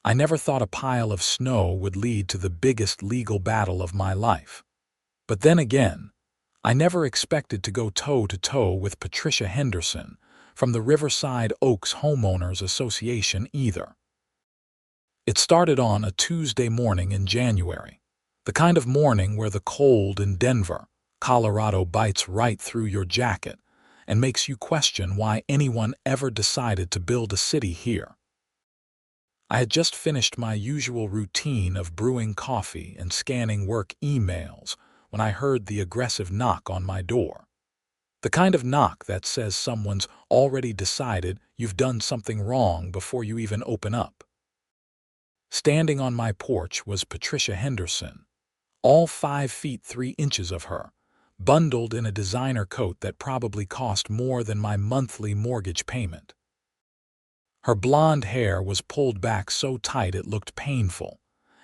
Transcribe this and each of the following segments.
I never thought a pile of snow would lead to the biggest legal battle of my life. But then again, I never expected to go toe-to-toe with Patricia Henderson from the Riverside Oaks Homeowners Association either. It started on a Tuesday morning in January, the kind of morning where the cold in Denver, Colorado bites right through your jacket and makes you question why anyone ever decided to build a city here. I had just finished my usual routine of brewing coffee and scanning work emails when I heard the aggressive knock on my door. The kind of knock that says someone's already decided you've done something wrong before you even open up. Standing on my porch was Patricia Henderson, all 5 feet 3 inches of her, bundled in a designer coat that probably cost more than my monthly mortgage payment. Her blonde hair was pulled back so tight it looked painful,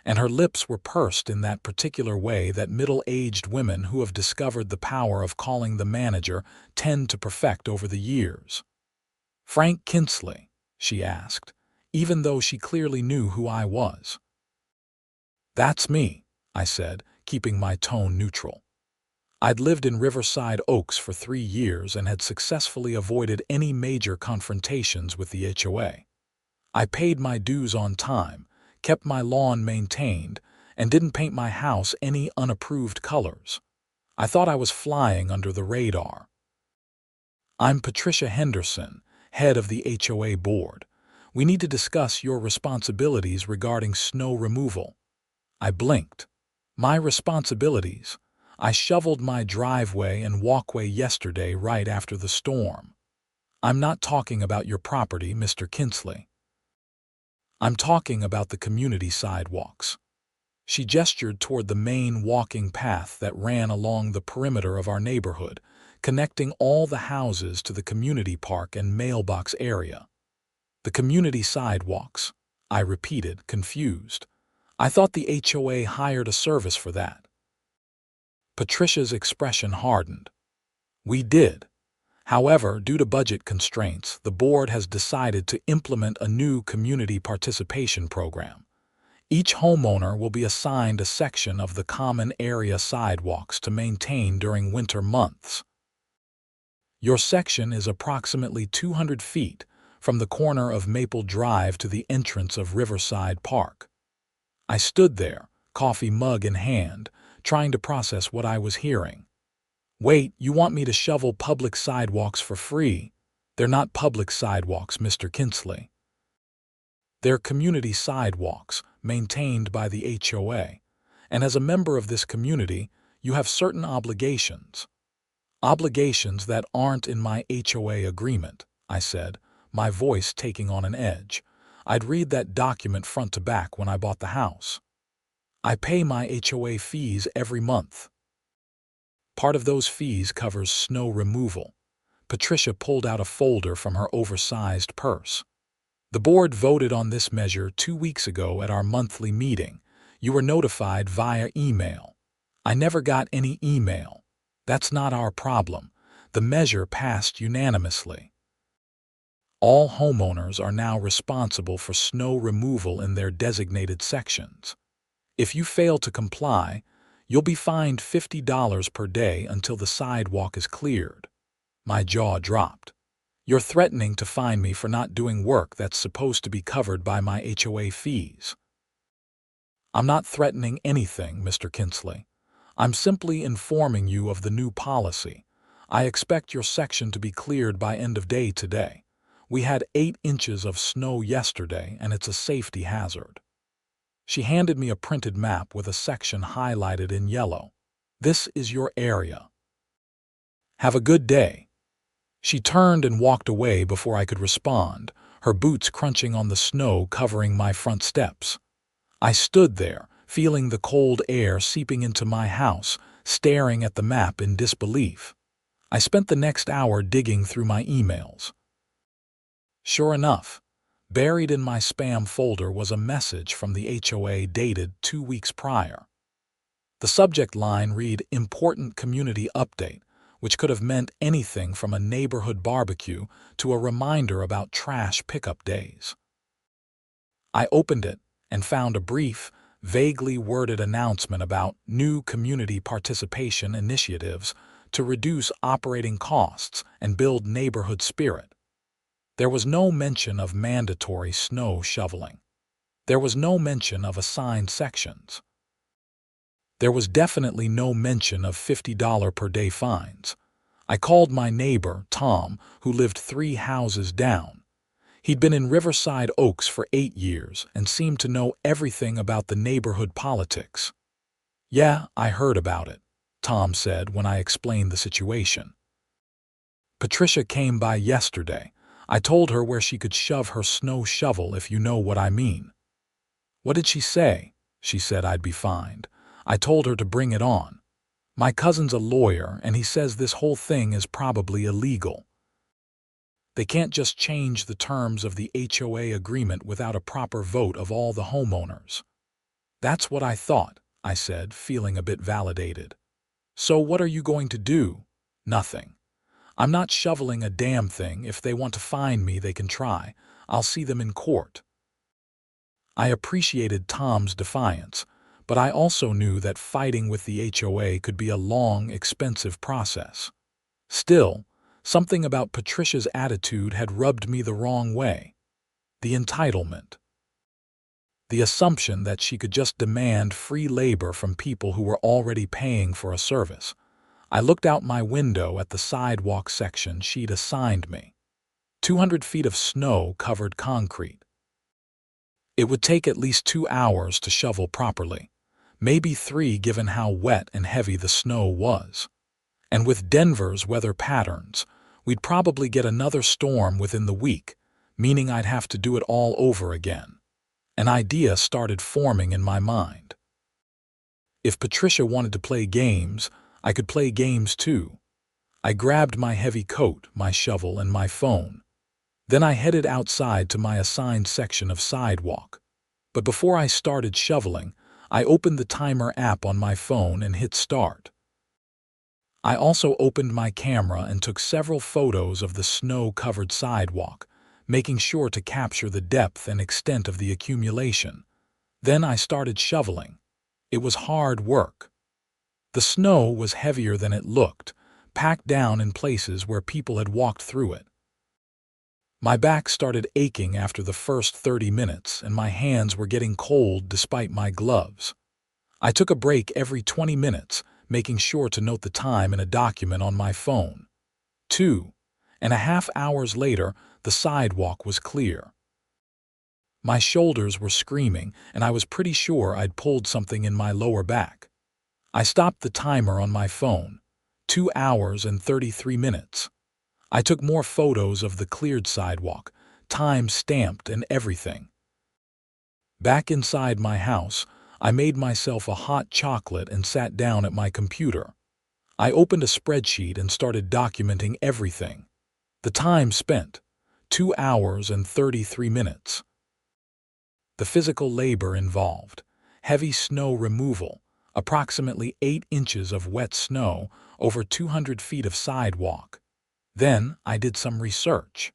and her lips were pursed in that particular way that middle-aged women who have discovered the power of calling the manager tend to perfect over the years. "Frank Kinsley?" she asked, even though she clearly knew who I was. "That's me," I said, keeping my tone neutral. I'd lived in Riverside Oaks for 3 years and had successfully avoided any major confrontations with the HOA. I paid my dues on time, kept my lawn maintained, and didn't paint my house any unapproved colors. I thought I was flying under the radar. "I'm Patricia Henderson, head of the HOA board. We need to discuss your responsibilities regarding snow removal." I blinked. My responsibilities? I shoveled my driveway and walkway yesterday right after the storm. "I'm not talking about your property, Mr. Kinsley. I'm talking about the community sidewalks." She gestured toward the main walking path that ran along the perimeter of our neighborhood, connecting all the houses to the community park and mailbox area. "The community sidewalks," I repeated, confused. "I thought the HOA hired a service for that." Patricia's expression hardened. "We did. However, due to budget constraints, the board has decided to implement a new community participation program. Each homeowner will be assigned a section of the common area sidewalks to maintain during winter months. Your section is approximately 200 feet from the corner of Maple Drive to the entrance of Riverside Park." I stood there, coffee mug in hand, trying to process what I was hearing. "Wait, you want me to shovel public sidewalks for free? They're not public sidewalks, Mr. Kinsley. They're community sidewalks maintained by the HOA, and as a member of this community, you have certain obligations." "Obligations that aren't in my HOA agreement," I said, my voice taking on an edge. I'd read that document front to back when I bought the house. "I pay my HOA fees every month. Part of those fees covers snow removal." Patricia pulled out a folder from her oversized purse. "The board voted on this measure 2 weeks ago at our monthly meeting. You were notified via email." "I never got any email. That's not our problem. The measure passed unanimously. All homeowners are now responsible for snow removal in their designated sections. If you fail to comply, you'll be fined $50 per day until the sidewalk is cleared." My jaw dropped. "You're threatening to fine me for not doing work that's supposed to be covered by my HOA fees." "I'm not threatening anything, Mr. Kinsley. I'm simply informing you of the new policy. I expect your section to be cleared by end of day today. We had 8 inches of snow yesterday, and it's a safety hazard." She handed me a printed map with a section highlighted in yellow. "This is your area. Have a good day." She turned and walked away before I could respond, her boots crunching on the snow covering my front steps. I stood there, feeling the cold air seeping into my house, staring at the map in disbelief. I spent the next hour digging through my emails. Sure enough, buried in my spam folder was a message from the HOA dated 2 weeks prior. The subject line read "Important Community Update," which could have meant anything from a neighborhood barbecue to a reminder about trash pickup days. I opened it, and found a brief, vaguely worded announcement about new community participation initiatives to reduce operating costs and build neighborhood spirit. There was no mention of mandatory snow shoveling. There was no mention of assigned sections. There was definitely no mention of $50 per day fines. I called my neighbor, Tom, who lived 3 houses down. He'd been in Riverside Oaks for 8 years and seemed to know everything about the neighborhood politics. "Yeah, I heard about it," Tom said when I explained the situation. "Patricia came by yesterday. I told her where she could shove her snow shovel, if you know what I mean." "What did she say?" "She said I'd be fined. I told her to bring it on. My cousin's a lawyer, and he says this whole thing is probably illegal. They can't just change the terms of the HOA agreement without a proper vote of all the homeowners." "That's what I thought," I said, feeling a bit validated. "So what are you going to do?" "Nothing. I'm not shoveling a damn thing. If they want to fine me, they can try. I'll see them in court." I appreciated Tom's defiance, but I also knew that fighting with the HOA could be a long, expensive process. Still, something about Patricia's attitude had rubbed me the wrong way. The entitlement. The assumption that she could just demand free labor from people who were already paying for a service. I looked out my window at the sidewalk section she'd assigned me. 200 feet of snow-covered concrete. It would take at least 2 hours to shovel properly, maybe 3 given how wet and heavy the snow was. And with Denver's weather patterns, we'd probably get another storm within the week, meaning I'd have to do it all over again. An idea started forming in my mind. If Patricia wanted to play games, I could play games too. I grabbed my heavy coat, my shovel, and my phone. Then I headed outside to my assigned section of sidewalk. But before I started shoveling, I opened the timer app on my phone and hit start. I also opened my camera and took several photos of the snow-covered sidewalk, making sure to capture the depth and extent of the accumulation. Then I started shoveling. It was hard work. The snow was heavier than it looked, packed down in places where people had walked through it. My back started aching after the first 30 minutes, and my hands were getting cold despite my gloves. I took a break every 20 minutes, making sure to note the time in a document on my phone. 2.5 hours later, the sidewalk was clear. My shoulders were screaming, and I was pretty sure I'd pulled something in my lower back. I stopped the timer on my phone. 2 hours and 33 minutes. I took more photos of the cleared sidewalk, time stamped and everything. Back inside my house, I made myself a hot chocolate and sat down at my computer. I opened a spreadsheet and started documenting everything. The time spent, 2 hours and 33 minutes. The physical labor involved, heavy snow removal, approximately 8 inches of wet snow over 200 feet of sidewalk. Then I did some research.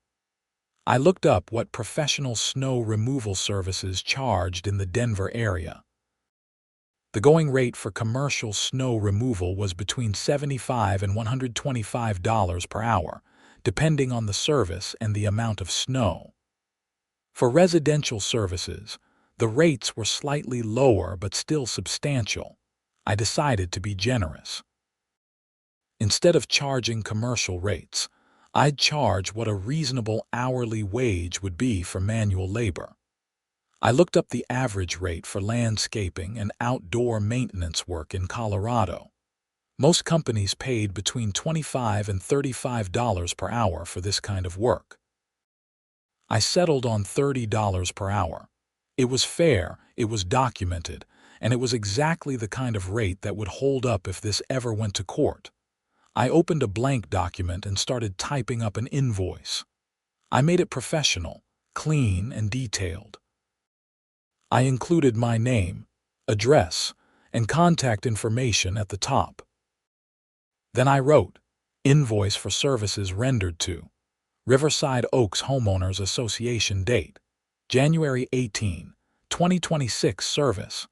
I looked up what professional snow removal services charged in the Denver area. The going rate for commercial snow removal was between $75 and $125 per hour, depending on the service and the amount of snow. For residential services, the rates were slightly lower but still substantial. I decided to be generous. Instead of charging commercial rates, I'd charge what a reasonable hourly wage would be for manual labor. I looked up the average rate for landscaping and outdoor maintenance work in Colorado. Most companies paid between $25 and $35 per hour for this kind of work. I settled on $30 per hour. It was fair, it was documented, and it was exactly the kind of rate that would hold up if this ever went to court. I opened a blank document and started typing up an invoice. I made it professional, clean, and detailed. I included my name, address, and contact information at the top. Then I wrote, "Invoice for services rendered to Riverside Oaks Homeowners Association, date January 18, 2026 service.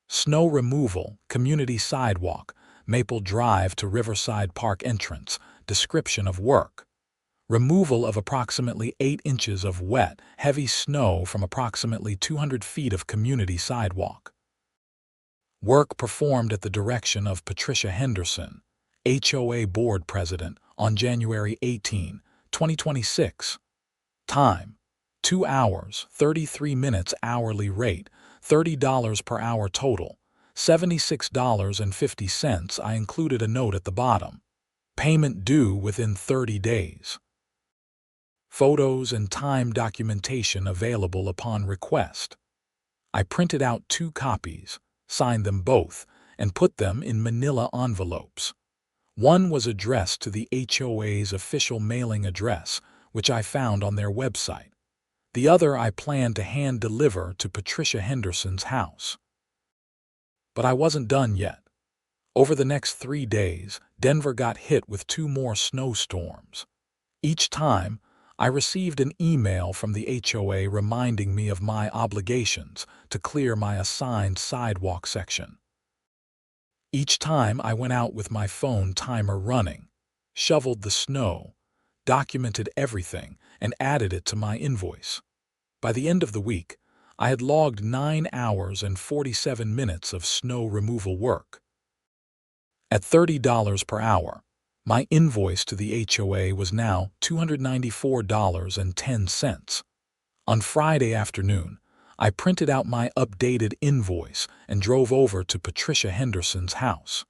Snow removal, community sidewalk, Maple Drive to Riverside Park entrance, description of work. Removal of approximately 8 inches of wet, heavy snow from approximately 200 feet of community sidewalk. Work performed at the direction of Patricia Henderson, HOA Board President, on January 18, 2026. Time: 2 hours, 33 minutes. Hourly rate: $30 per hour total, $76.50. I included a note at the bottom. Payment due within 30 days. Photos and time documentation available upon request. I printed out 2 copies, signed them both, and put them in manila envelopes. One was addressed to the HOA's official mailing address, which I found on their website. The other I planned to hand deliver to Patricia Henderson's house. But I wasn't done yet. Over the next 3 days, Denver got hit with 2 more snowstorms. Each time, I received an email from the HOA reminding me of my obligations to clear my assigned sidewalk section. Each time I went out with my phone timer running, shoveled the snow, documented everything, and added it to my invoice. By the end of the week, I had logged 9 hours and 47 minutes of snow removal work. At $30 per hour, my invoice to the HOA was now $294.10. On Friday afternoon, I printed out my updated invoice and drove over to Patricia Henderson's house.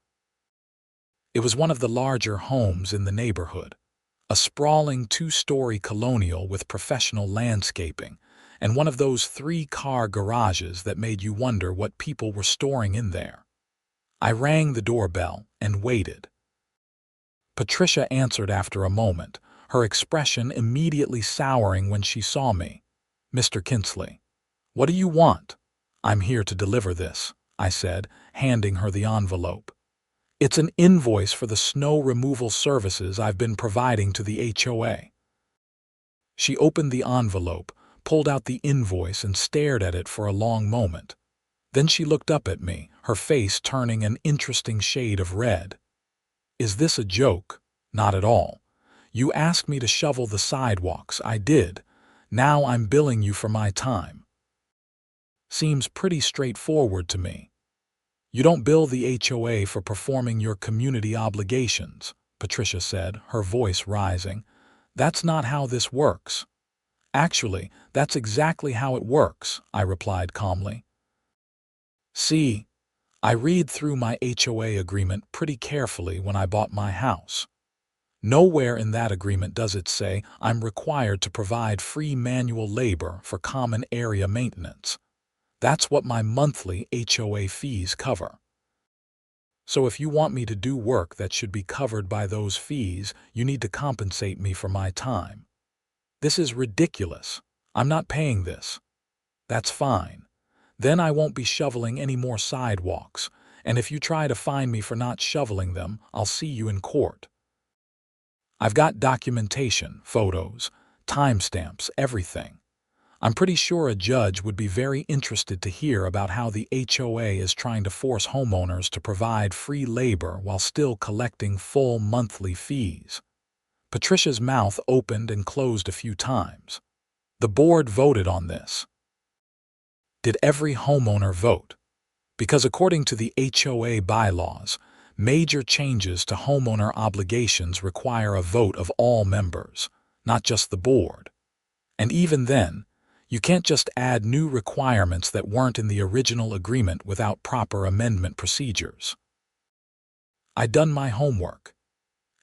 It was one of the larger homes in the neighborhood, a sprawling 2-story colonial with professional landscaping, and one of those 3-car garages that made you wonder what people were storing in there. I rang the doorbell and waited. Patricia answered after a moment, her expression immediately souring when she saw me. "Mr. Kinsley, what do you want?" "I'm here to deliver this," I said, handing her the envelope. "It's an invoice for the snow removal services I've been providing to the HOA." She opened the envelope, pulled out the invoice, and stared at it for a long moment. Then she looked up at me, her face turning an interesting shade of red. "Is this a joke?" "Not at all. You asked me to shovel the sidewalks. I did. Now I'm billing you for my time." Seems pretty straightforward to me. "You don't bill the HOA for performing your community obligations," Patricia said, her voice rising. "That's not how this works." "Actually, that's exactly how it works," I replied calmly. "See, I read through my HOA agreement pretty carefully when I bought my house. Nowhere in that agreement does it say I'm required to provide free manual labor for common area maintenance. That's what my monthly HOA fees cover. So if you want me to do work that should be covered by those fees, you need to compensate me for my time." "This is ridiculous. I'm not paying this." "That's fine. Then I won't be shoveling any more sidewalks, and if you try to fine me for not shoveling them, I'll see you in court." I've got documentation, photos, timestamps, everything. I'm pretty sure a judge would be very interested to hear about how the HOA is trying to force homeowners to provide free labor while still collecting full monthly fees. Patricia's mouth opened and closed a few times. "The board voted on this." Did every homeowner vote? Because according to the HOA bylaws, major changes to homeowner obligations require a vote of all members, not just the board. And even then, you can't just add new requirements that weren't in the original agreement without proper amendment procedures. I'd done my homework.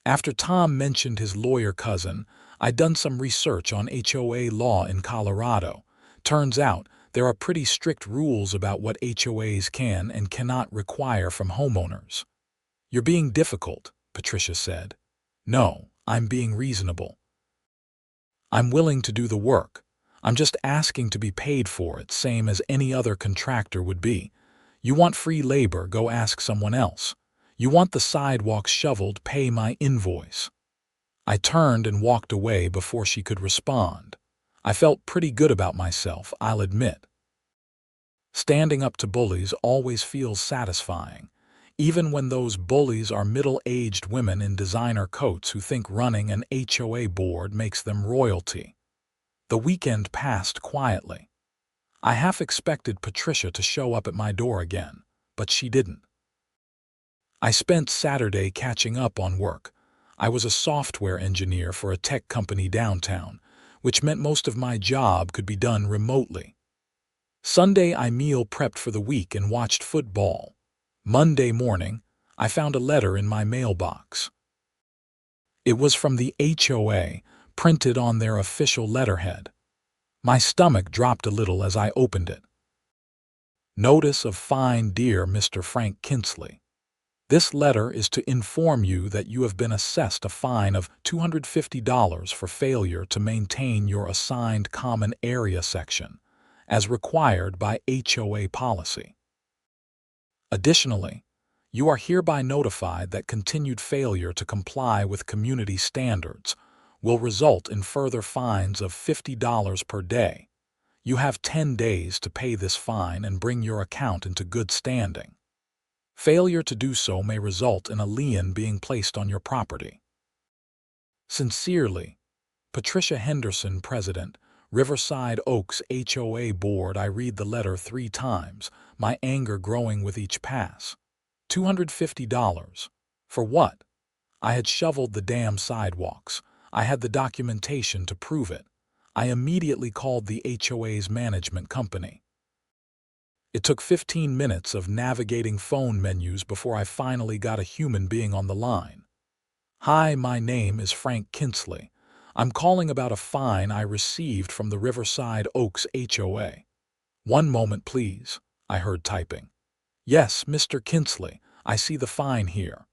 After Tom mentioned his lawyer cousin, I'd done some research on HOA law in Colorado. Turns out, there are pretty strict rules about what HOAs can and cannot require from homeowners. "You're being difficult," Patricia said. "No, I'm being reasonable. I'm willing to do the work. I'm just asking to be paid for it, same as any other contractor would be. You want free labor, go ask someone else. You want the sidewalks shoveled, pay my invoice." I turned and walked away before she could respond. I felt pretty good about myself, I'll admit. Standing up to bullies always feels satisfying, even when those bullies are middle-aged women in designer coats who think running an HOA board makes them royalty. The weekend passed quietly. I half expected Patricia to show up at my door again, but she didn't. I spent Saturday catching up on work. I was a software engineer for a tech company downtown, which meant most of my job could be done remotely. Sunday, I meal prepped for the week and watched football. Monday morning, I found a letter in my mailbox. It was from the HOA, printed on their official letterhead. My stomach dropped a little as I opened it. Notice of fine, dear Mr. Frank Kinsley. This letter is to inform you that you have been assessed a fine of $250 for failure to maintain your assigned common area section, as required by HOA policy. Additionally, you are hereby notified that continued failure to comply with community standards will result in further fines of $50 per day. You have 10 days to pay this fine and bring your account into good standing. Failure to do so may result in a lien being placed on your property. Sincerely, Patricia Henderson, President, Riverside Oaks HOA Board. I read the letter 3 times, my anger growing with each pass. $250. For what? I had shoveled the damn sidewalks. I had the documentation to prove it. I immediately called the HOA's management company. It took 15 minutes of navigating phone menus before I finally got a human being on the line. Hi, my name is Frank Kinsley. I'm calling about a fine I received from the Riverside Oaks HOA. One moment, please, I heard typing. Yes, Mr. Kinsley, I see the fine here.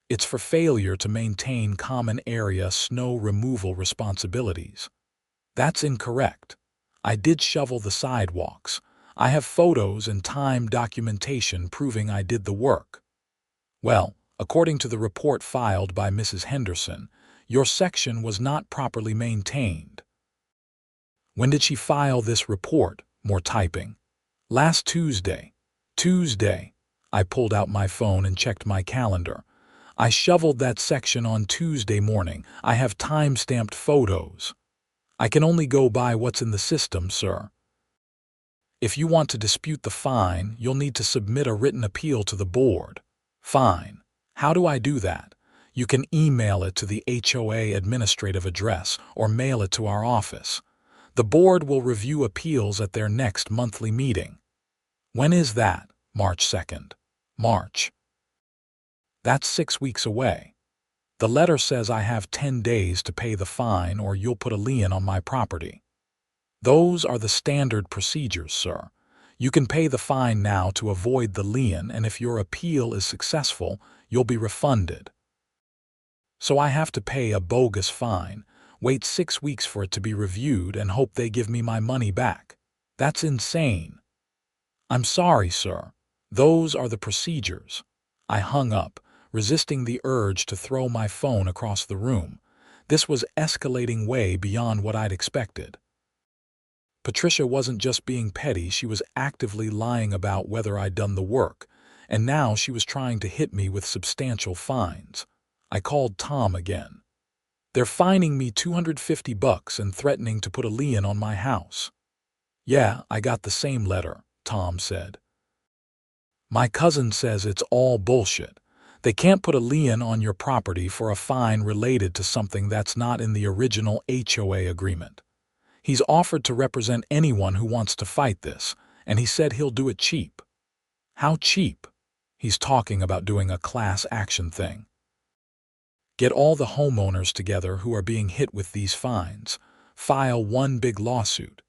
It's for failure to maintain common area snow removal responsibilities. That's incorrect. I did shovel the sidewalks. I have photos and time documentation proving I did the work. Well, according to the report filed by Mrs. Henderson, your section was not properly maintained. When did she file this report? More typing. Last Tuesday. Tuesday. I pulled out my phone and checked my calendar. I shoveled that section on Tuesday morning. I have time-stamped photos. I can only go by what's in the system, sir. If you want to dispute the fine, you'll need to submit a written appeal to the board. Fine. How do I do that? You can email it to the HOA administrative address or mail it to our office. The board will review appeals at their next monthly meeting. When is that? March 2nd. March. That's 6 weeks away. The letter says I have 10 days to pay the fine or you'll put a lien on my property. Those are the standard procedures, sir. You can pay the fine now to avoid the lien, and if your appeal is successful, you'll be refunded. So I have to pay a bogus fine, wait 6 weeks for it to be reviewed, and hope they give me my money back. That's insane. I'm sorry, sir. Those are the procedures. I hung up, resisting the urge to throw my phone across the room. This was escalating way beyond what I'd expected. Patricia wasn't just being petty, she was actively lying about whether I'd done the work, and now she was trying to hit me with substantial fines. I called Tom again. They're fining me $250 and threatening to put a lien on my house. Yeah, I got the same letter, Tom said. My cousin says it's all bullshit. They can't put a lien on your property for a fine related to something that's not in the original HOA agreement. He's offered to represent anyone who wants to fight this, and he said he'll do it cheap. How cheap? He's talking about doing a class action thing. Get all the homeowners together who are being hit with these fines, file one big lawsuit.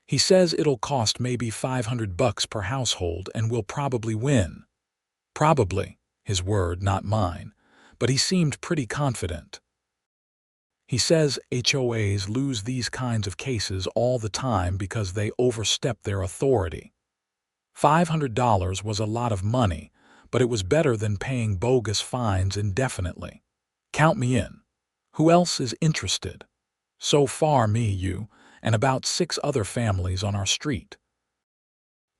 He says it'll cost maybe $500 per household and we'll probably win. Probably, his word, not mine, but he seemed pretty confident. He says HOAs lose these kinds of cases all the time because they overstep their authority. $500 was a lot of money, but it was better than paying bogus fines indefinitely. Count me in. Who else is interested? So far, me, you, and about 6 other families on our street.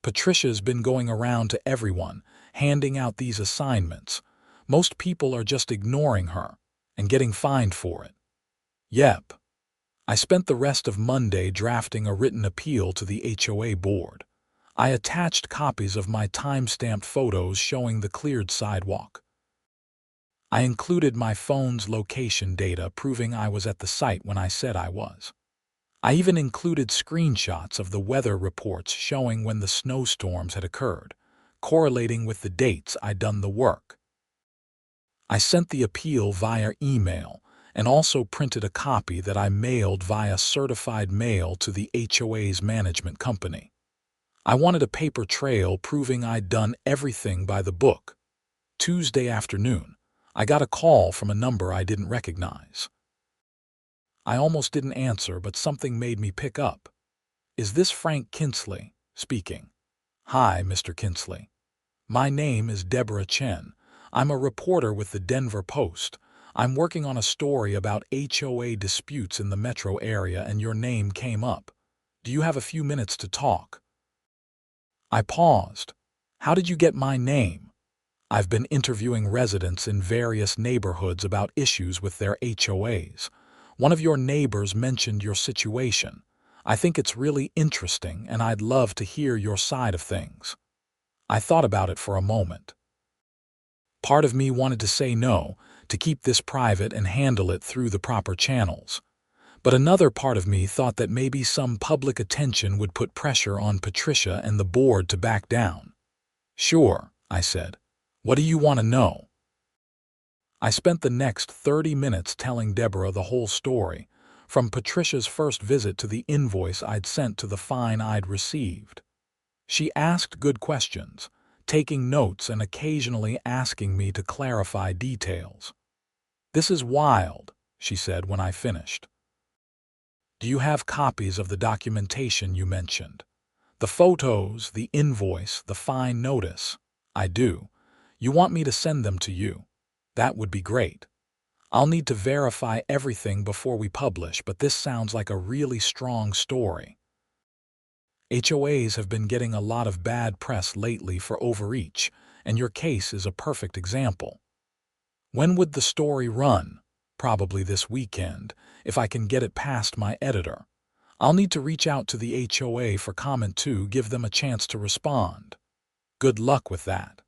Patricia's been going around to everyone, handing out these assignments. Most people are just ignoring her and getting fined for it. Yep. I spent the rest of Monday drafting a written appeal to the HOA board. I attached copies of my time-stamped photos showing the cleared sidewalk. I included my phone's location data proving I was at the site when I said I was. I even included screenshots of the weather reports showing when the snowstorms had occurred, correlating with the dates I'd done the work. I sent the appeal via email and also printed a copy that I mailed via certified mail to the HOA's management company. I wanted a paper trail proving I'd done everything by the book. Tuesday afternoon, I got a call from a number I didn't recognize. I almost didn't answer, but something made me pick up. "Is this Frank Kinsley speaking?" "Hi, Mr. Kinsley. My name is Deborah Chen. I'm a reporter with the Denver Post. I'm working on a story about HOA disputes in the metro area and your name came up. Do you have a few minutes to talk?" I paused. "How did you get my name?" "I've been interviewing residents in various neighborhoods about issues with their HOAs. One of your neighbors mentioned your situation. I think it's really interesting and I'd love to hear your side of things." I thought about it for a moment. Part of me wanted to say no, to keep this private and handle it through the proper channels. But another part of me thought that maybe some public attention would put pressure on Patricia and the board to back down. "Sure," I said. "What do you want to know?" I spent the next 30 minutes telling Deborah the whole story, from Patricia's first visit to the invoice I'd sent to the fine I'd received. She asked good questions, taking notes and occasionally asking me to clarify details. "This is wild," she said when I finished. "Do you have copies of the documentation you mentioned? The photos, the invoice, the fine notice?" "I do. You want me to send them to you? That would be great. I'll need to verify everything before we publish, but this sounds like a really strong story." HOAs have been getting a lot of bad press lately for overreach, and your case is a perfect example. When would the story run? Probably this weekend, if I can get it past my editor. I'll need to reach out to the HOA for comment too, give them a chance to respond. Good luck with that.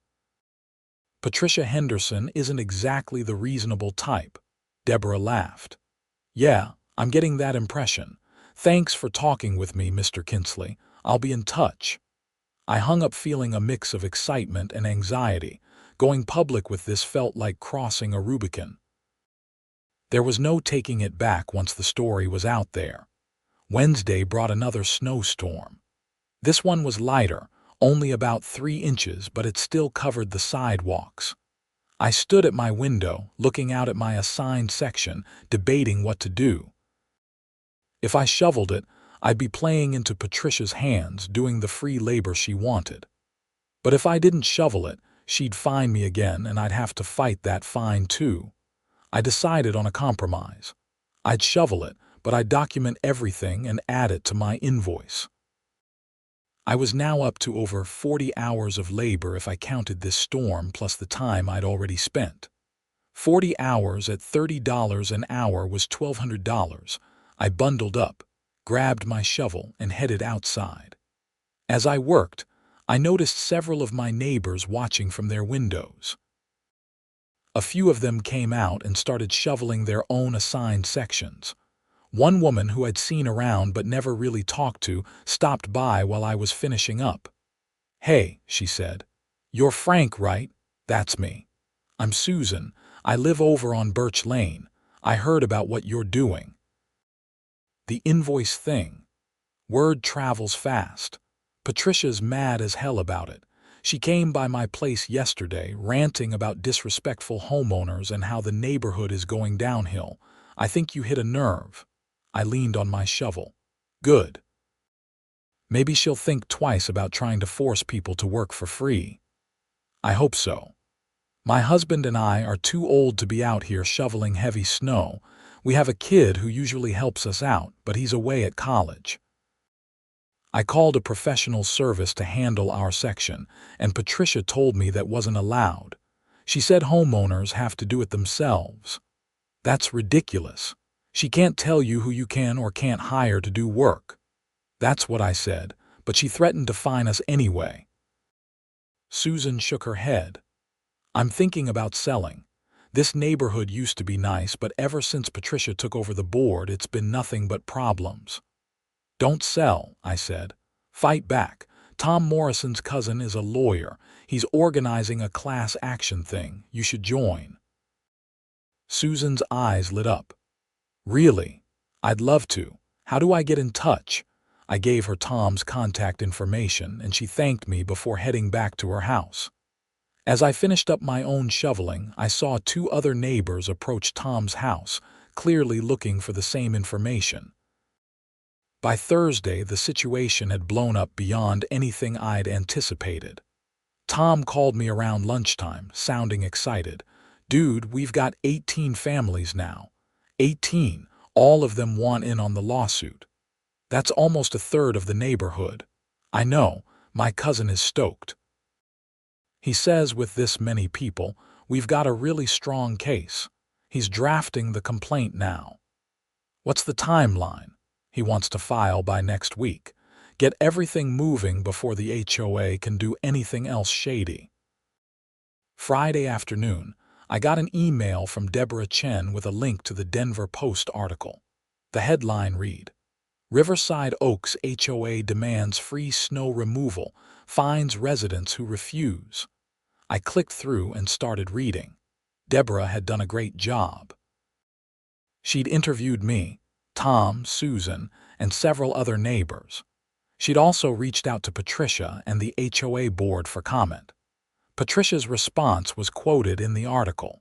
Patricia Henderson isn't exactly the reasonable type. Deborah laughed. "Yeah, I'm getting that impression. Thanks for talking with me, Mr. Kinsley. I'll be in touch." I hung up feeling a mix of excitement and anxiety. Going public with this felt like crossing a Rubicon. There was no taking it back once the story was out there. Wednesday brought another snowstorm. This one was lighter, only about 3 inches, but it still covered the sidewalks. I stood at my window, looking out at my assigned section, debating what to do. If I shoveled it, I'd be playing into Patricia's hands, doing the free labor she wanted. But if I didn't shovel it, she'd fine me again and I'd have to fight that fine too. I decided on a compromise. I'd shovel it, but I'd document everything and add it to my invoice. I was now up to over 40 hours of labor if I counted this storm plus the time I'd already spent. 40 hours at $30 an hour was $1,200. I bundled up, grabbed my shovel, and headed outside. As I worked, I noticed several of my neighbors watching from their windows. A few of them came out and started shoveling their own assigned sections. One woman who I'd seen around but never really talked to stopped by while I was finishing up. "Hey," she said. "You're Frank, right?" "That's me. I'm Susan. I live over on Birch Lane. I heard about what you're doing." The invoice thing. Word travels fast. Patricia's mad as hell about it. She came by my place yesterday, ranting about disrespectful homeowners and how the neighborhood is going downhill. "I think you hit a nerve." I leaned on my shovel. "Good. Maybe she'll think twice about trying to force people to work for free." I hope so. My husband and I are too old to be out here shoveling heavy snow. We have a kid who usually helps us out, but he's away at college. I called a professional service to handle our section, and Patricia told me that wasn't allowed. She said homeowners have to do it themselves. That's ridiculous. She can't tell you who you can or can't hire to do work. That's what I said, but she threatened to fine us anyway. Susan shook her head. I'm thinking about selling. This neighborhood used to be nice, but ever since Patricia took over the board, it's been nothing but problems. Don't sell, I said. Fight back. Tom Morrison's cousin is a lawyer. He's organizing a class action thing. You should join. Susan's eyes lit up. Really? I'd love to. How do I get in touch? I gave her Tom's contact information, and she thanked me before heading back to her house. As I finished up my own shoveling, I saw two other neighbors approach Tom's house, clearly looking for the same information. By Thursday, the situation had blown up beyond anything I'd anticipated. Tom called me around lunchtime, sounding excited. Dude, we've got 18 families now. 18. All of them want in on the lawsuit. That's almost a third of the neighborhood. I know, my cousin is stoked. He says with this many people, we've got a really strong case. He's drafting the complaint now. What's the timeline? He wants to file by next week. Get everything moving before the HOA can do anything else shady. Friday afternoon, I got an email from Deborah Chen with a link to the Denver Post article. The headline read, Riverside Oaks HOA demands free snow removal, fines residents who refuse. I clicked through and started reading. Deborah had done a great job. She'd interviewed me, Tom, Susan, and several other neighbors. She'd also reached out to Patricia and the HOA board for comment. Patricia's response was quoted in the article.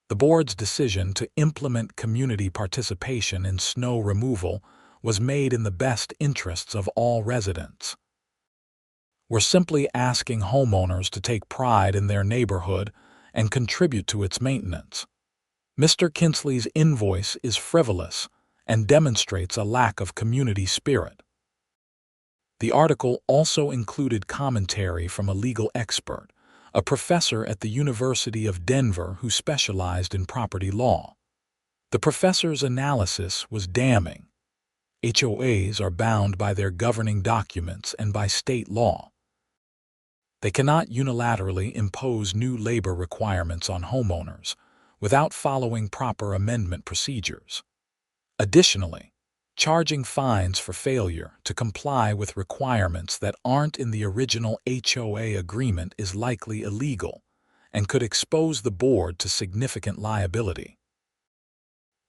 The board's decision to implement community participation in snow removal was made in the best interests of all residents. We're simply asking homeowners to take pride in their neighborhood and contribute to its maintenance. Mr. Kinsley's invoice is frivolous and demonstrates a lack of community spirit. The article also included commentary from a legal expert, a professor at the University of Denver who specialized in property law. The professor's analysis was damning. HOAs are bound by their governing documents and by state law. They cannot unilaterally impose new labor requirements on homeowners without following proper amendment procedures. Additionally, charging fines for failure to comply with requirements that aren't in the original HOA agreement is likely illegal and could expose the board to significant liability.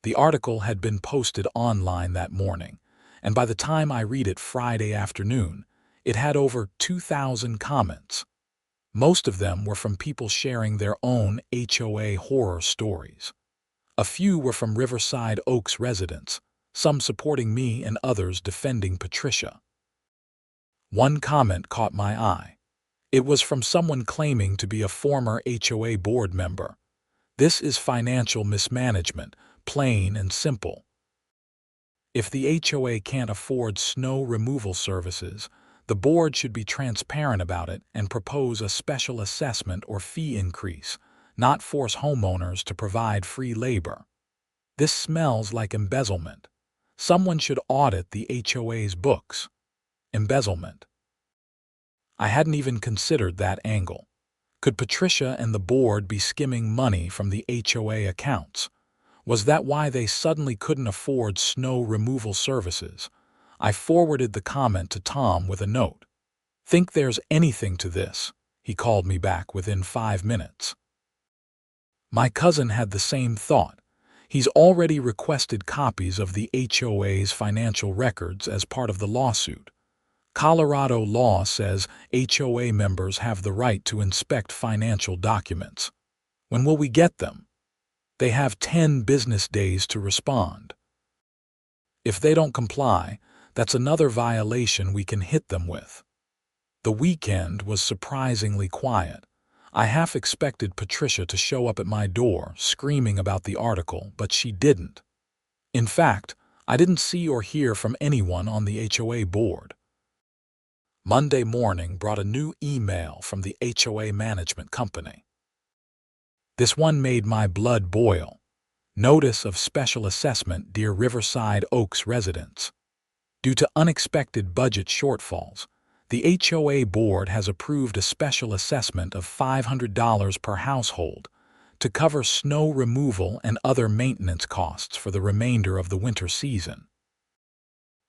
The article had been posted online that morning, and by the time I read it Friday afternoon, it had over 2,000 comments. Most of them were from people sharing their own HOA horror stories. A few were from Riverside Oaks residents, some supporting me and others defending Patricia. One comment caught my eye. It was from someone claiming to be a former HOA board member. This is financial mismanagement, plain and simple. If the HOA can't afford snow removal services, the board should be transparent about it and propose a special assessment or fee increase, not force homeowners to provide free labor. This smells like embezzlement. Someone should audit the HOA's books. Embezzlement. I hadn't even considered that angle. Could Patricia and the board be skimming money from the HOA accounts? Was that why they suddenly couldn't afford snow removal services? I forwarded the comment to Tom with a note. Think there's anything to this? He called me back within 5 minutes. My cousin had the same thought. He's already requested copies of the HOA's financial records as part of the lawsuit. Colorado law says HOA members have the right to inspect financial documents. When will we get them? They have 10 business days to respond. If they don't comply, that's another violation we can hit them with. The weekend was surprisingly quiet. I half expected Patricia to show up at my door screaming about the article, but she didn't. In fact, I didn't see or hear from anyone on the HOA board. Monday morning brought a new email from the HOA management company. This one made my blood boil. Notice of special assessment, dear Riverside Oaks residents. Due to unexpected budget shortfalls, the HOA board has approved a special assessment of $500 per household to cover snow removal and other maintenance costs for the remainder of the winter season.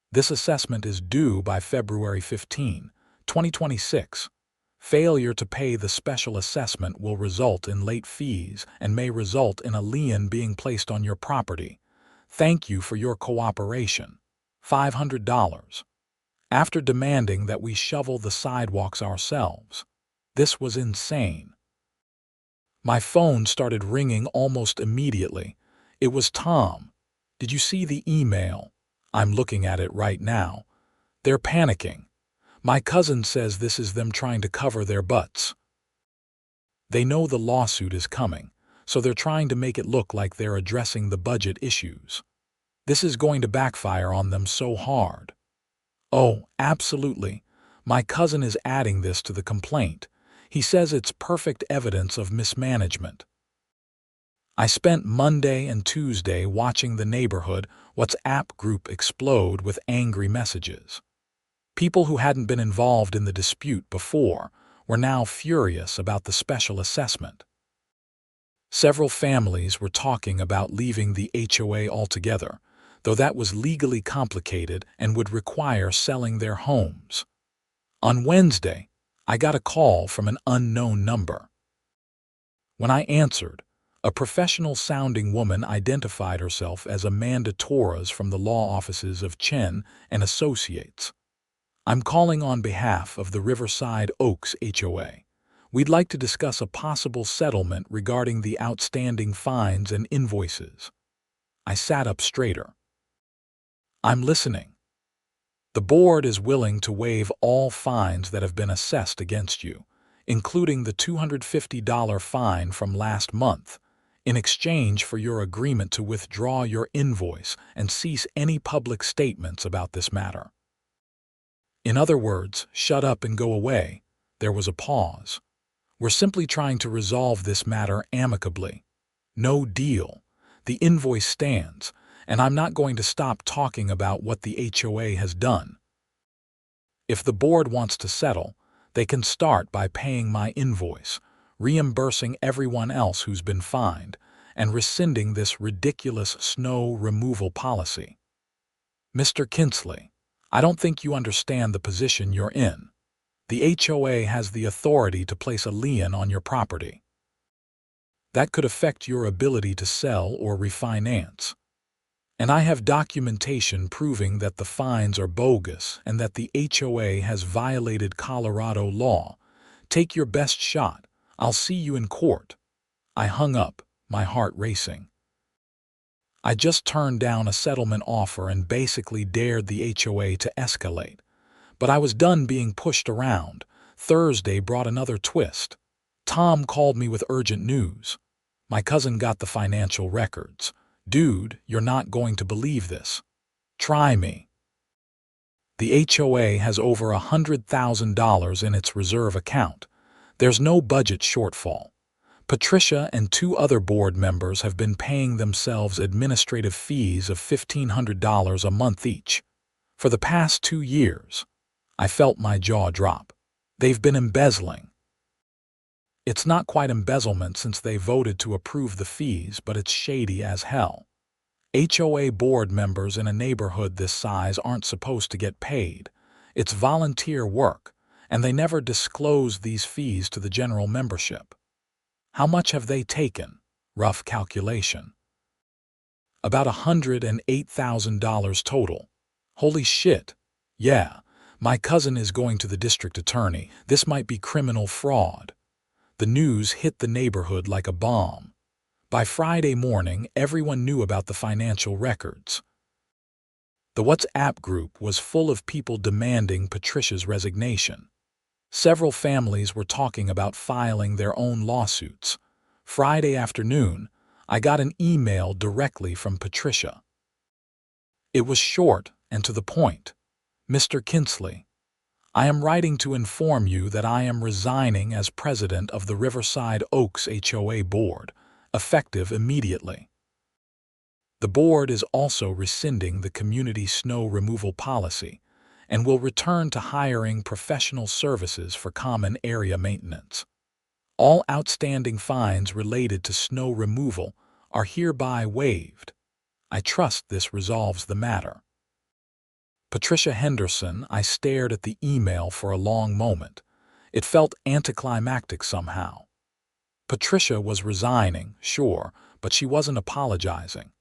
This assessment is due by February 15, 2026. Failure to pay the special assessment will result in late fees and may result in a lien being placed on your property. Thank you for your cooperation. $500. After demanding that we shovel the sidewalks ourselves. This was insane. My phone started ringing almost immediately. It was Tom. Did you see the email? I'm looking at it right now. They're panicking. My cousin says this is them trying to cover their butts. They know the lawsuit is coming, so they're trying to make it look like they're addressing the budget issues. This is going to backfire on them so hard. Oh, absolutely. My cousin is adding this to the complaint. He says it's perfect evidence of mismanagement. I spent Monday and Tuesday watching the neighborhood WhatsApp group explode with angry messages. People who hadn't been involved in the dispute before were now furious about the special assessment. Several families were talking about leaving the HOA altogether, though that was legally complicated and would require selling their homes. On Wednesday, I got a call from an unknown number. When I answered, a professional-sounding woman identified herself as Amanda Torres from the law offices of Chen and Associates. I'm calling on behalf of the Riverside Oaks HOA. We'd like to discuss a possible settlement regarding the outstanding fines and invoices. I sat up straighter. I'm listening. The board is willing to waive all fines that have been assessed against you, including the $250 fine from last month, in exchange for your agreement to withdraw your invoice and cease any public statements about this matter. In other words, shut up and go away. There was a pause. We're simply trying to resolve this matter amicably. No deal. The invoice stands, and I'm not going to stop talking about what the HOA has done. If the board wants to settle, they can start by paying my invoice, reimbursing everyone else who's been fined, and rescinding this ridiculous snow removal policy. Mr. Kinsley, I don't think you understand the position you're in. The HOA has the authority to place a lien on your property. That could affect your ability to sell or refinance. And I have documentation proving that the fines are bogus and that the HOA has violated Colorado law. Take your best shot. I'll see you in court. I hung up, my heart racing. I just turned down a settlement offer and basically dared the HOA to escalate. But I was done being pushed around. Thursday brought another twist. Tom called me with urgent news. My cousin got the financial records. Dude, you're not going to believe this. Try me. The HOA has over $100,000 in its reserve account. There's no budget shortfall. Patricia and 2 other board members have been paying themselves administrative fees of $1,500 a month each. For the past 2 years, I felt my jaw drop. They've been embezzling. It's not quite embezzlement since they voted to approve the fees, but it's shady as hell. HOA board members in a neighborhood this size aren't supposed to get paid. It's volunteer work, and they never disclose these fees to the general membership. How much have they taken? Rough calculation. About $108,000 total. Holy shit. Yeah, my cousin is going to the district attorney. This might be criminal fraud. The news hit the neighborhood like a bomb. By Friday morning, everyone knew about the financial records. The WhatsApp group was full of people demanding Patricia's resignation. Several families were talking about filing their own lawsuits. Friday afternoon, I got an email directly from Patricia. It was short and to the point. Mr. Kinsley, I am writing to inform you that I am resigning as president of the Riverside Oaks HOA board, effective immediately. The board is also rescinding the community snow removal policy and will return to hiring professional services for common area maintenance. All outstanding fines related to snow removal are hereby waived. I trust this resolves the matter. Patricia Henderson. I stared at the email for a long moment. It felt anticlimactic somehow. Patricia was resigning, sure, but she wasn't apologizing.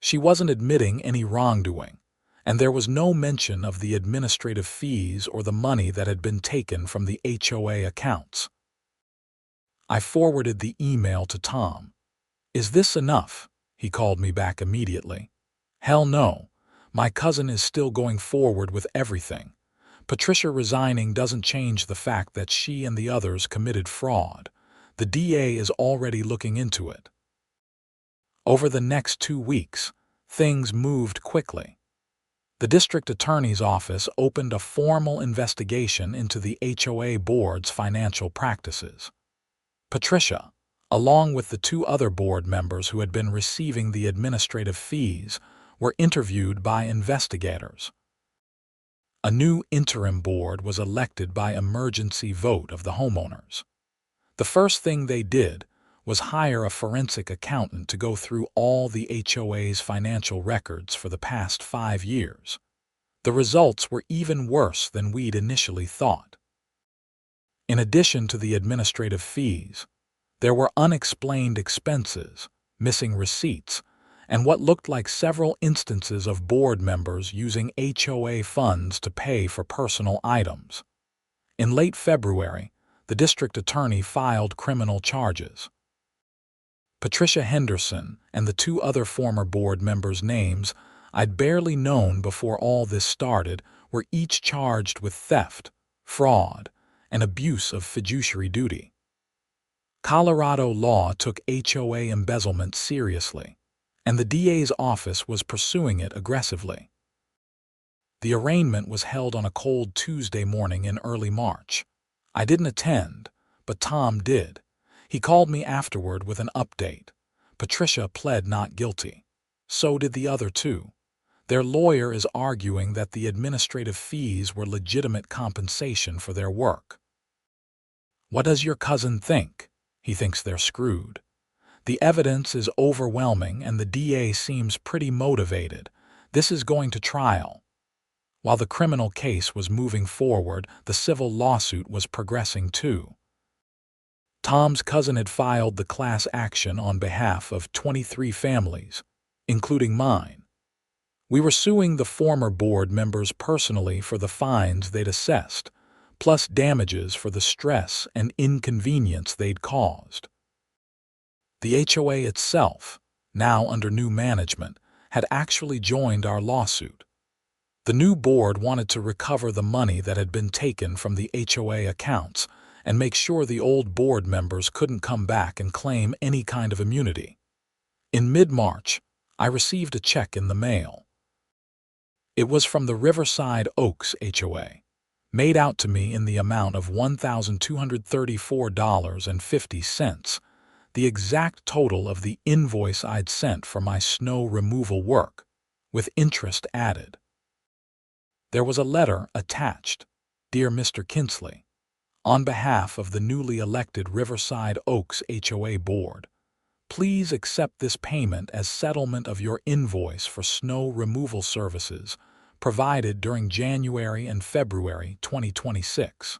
She wasn't admitting any wrongdoing, and there was no mention of the administrative fees or the money that had been taken from the HOA accounts. I forwarded the email to Tom. "Is this enough?" He called me back immediately. "Hell no. My cousin is still going forward with everything. Patricia resigning doesn't change the fact that she and the others committed fraud. The DA is already looking into it." Over the next 2 weeks, things moved quickly. The district attorney's office opened a formal investigation into the HOA board's financial practices. Patricia, along with the 2 other board members who had been receiving the administrative fees, were interviewed by investigators. A new interim board was elected by emergency vote of the homeowners. The first thing they did was hire a forensic accountant to go through all the HOA's financial records for the past 5 years. The results were even worse than we'd initially thought. In addition to the administrative fees, there were unexplained expenses, missing receipts, and what looked like several instances of board members using HOA funds to pay for personal items. In late February, the district attorney filed criminal charges. Patricia Henderson and the 2 other former board members' names I'd barely known before all this started were each charged with theft, fraud, and abuse of fiduciary duty. Colorado law took HOA embezzlement seriously, and the DA's office was pursuing it aggressively. The arraignment was held on a cold Tuesday morning in early March. I didn't attend, but Tom did. He called me afterward with an update. Patricia pled not guilty. So did the other 2. Their lawyer is arguing that the administrative fees were legitimate compensation for their work. What does your cousin think? He thinks they're screwed. The evidence is overwhelming and the DA seems pretty motivated. This is going to trial. While the criminal case was moving forward, the civil lawsuit was progressing too. Tom's cousin had filed the class action on behalf of 23 families, including mine. We were suing the former board members personally for the fines they'd assessed, plus damages for the stress and inconvenience they'd caused. The HOA itself, now under new management, had actually joined our lawsuit. The new board wanted to recover the money that had been taken from the HOA accounts and make sure the old board members couldn't come back and claim any kind of immunity. In mid-March, I received a check in the mail. It was from the Riverside Oaks HOA, made out to me in the amount of $1,234.50, the exact total of the invoice I'd sent for my snow removal work, with interest added. There was a letter attached. "Dear Mr. Kinsley, on behalf of the newly elected Riverside Oaks HOA Board, please accept this payment as settlement of your invoice for snow removal services provided during January and February 2026.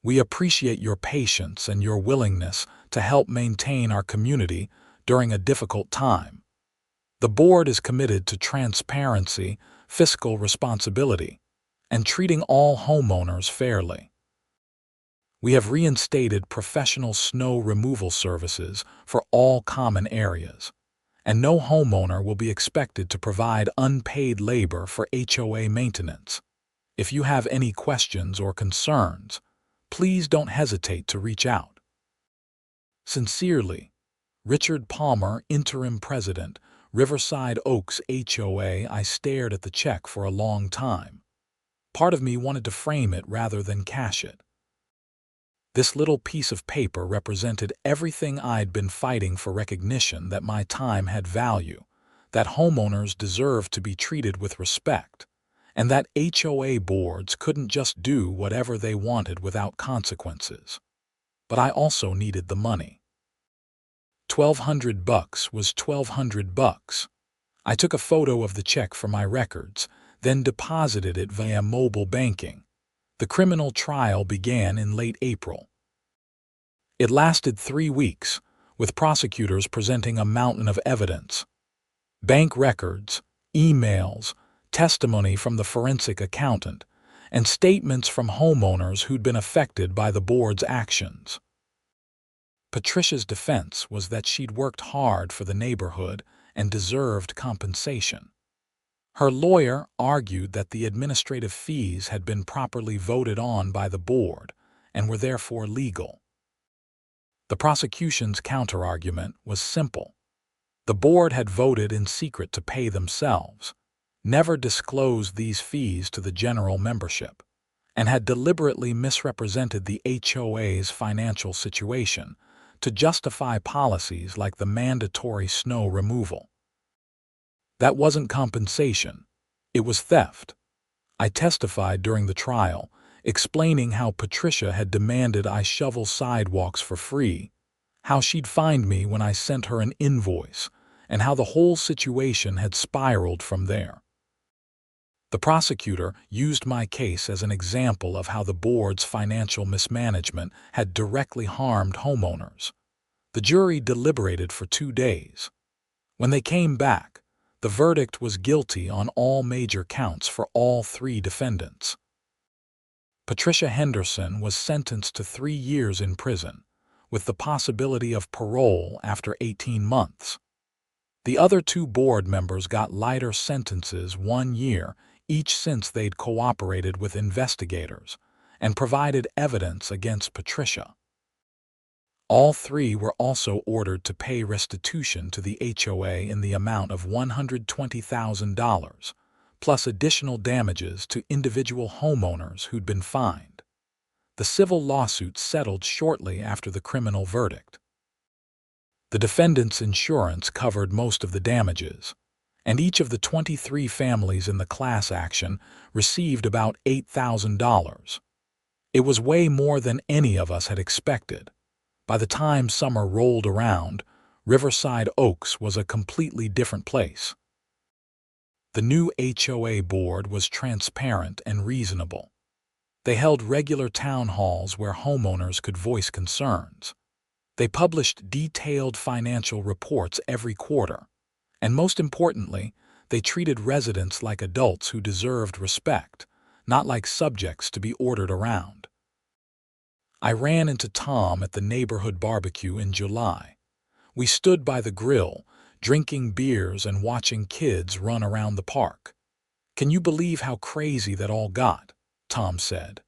We appreciate your patience and your willingness to help maintain our community during a difficult time. The board is committed to transparency, fiscal responsibility, and treating all homeowners fairly. We have reinstated professional snow removal services for all common areas, and no homeowner will be expected to provide unpaid labor for HOA maintenance. If you have any questions or concerns, please don't hesitate to reach out. Sincerely, Richard Palmer, Interim President, Riverside Oaks HOA. I stared at the check for a long time. Part of me wanted to frame it rather than cash it. This little piece of paper represented everything I'd been fighting for: recognition that my time had value, that homeowners deserved to be treated with respect, and that HOA boards couldn't just do whatever they wanted without consequences. But I also needed the money. $1,200 was $1,200. I took a photo of the check for my records, then deposited it via mobile banking. The criminal trial began in late April. It lasted 3 weeks, with prosecutors presenting a mountain of evidence: bank records, emails, testimony from the forensic accountant, and statements from homeowners who'd been affected by the board's actions. Patricia's defense was that she'd worked hard for the neighborhood and deserved compensation. Her lawyer argued that the administrative fees had been properly voted on by the board and were therefore legal. The prosecution's counterargument was simple. The board had voted in secret to pay themselves, never disclosed these fees to the general membership, and had deliberately misrepresented the HOA's financial situation to justify policies like the mandatory snow removal. That wasn't compensation. It was theft. I testified during the trial, explaining how Patricia had demanded I shovel sidewalks for free, how she'd find me when I sent her an invoice, and how the whole situation had spiraled from there. The prosecutor used my case as an example of how the board's financial mismanagement had directly harmed homeowners. The jury deliberated for 2 days. When they came back, the verdict was guilty on all major counts for all 3 defendants. Patricia Henderson was sentenced to 3 years in prison, with the possibility of parole after 18 months. The other 2 board members got lighter sentences, 1 year each, since they'd cooperated with investigators and provided evidence against Patricia. All 3 were also ordered to pay restitution to the HOA in the amount of $120,000, plus additional damages to individual homeowners who'd been fined. The civil lawsuit settled shortly after the criminal verdict. The defendant's insurance covered most of the damages, and each of the 23 families in the class action received about $8,000. It was way more than any of us had expected. By the time summer rolled around, Riverside Oaks was a completely different place. The new HOA board was transparent and reasonable. They held regular town halls where homeowners could voice concerns. They published detailed financial reports every quarter. And most importantly, they treated residents like adults who deserved respect, not like subjects to be ordered around. I ran into Tom at the neighborhood barbecue in July. We stood by the grill, drinking beers and watching kids run around the park. "Can you believe how crazy that all got?" Tom said.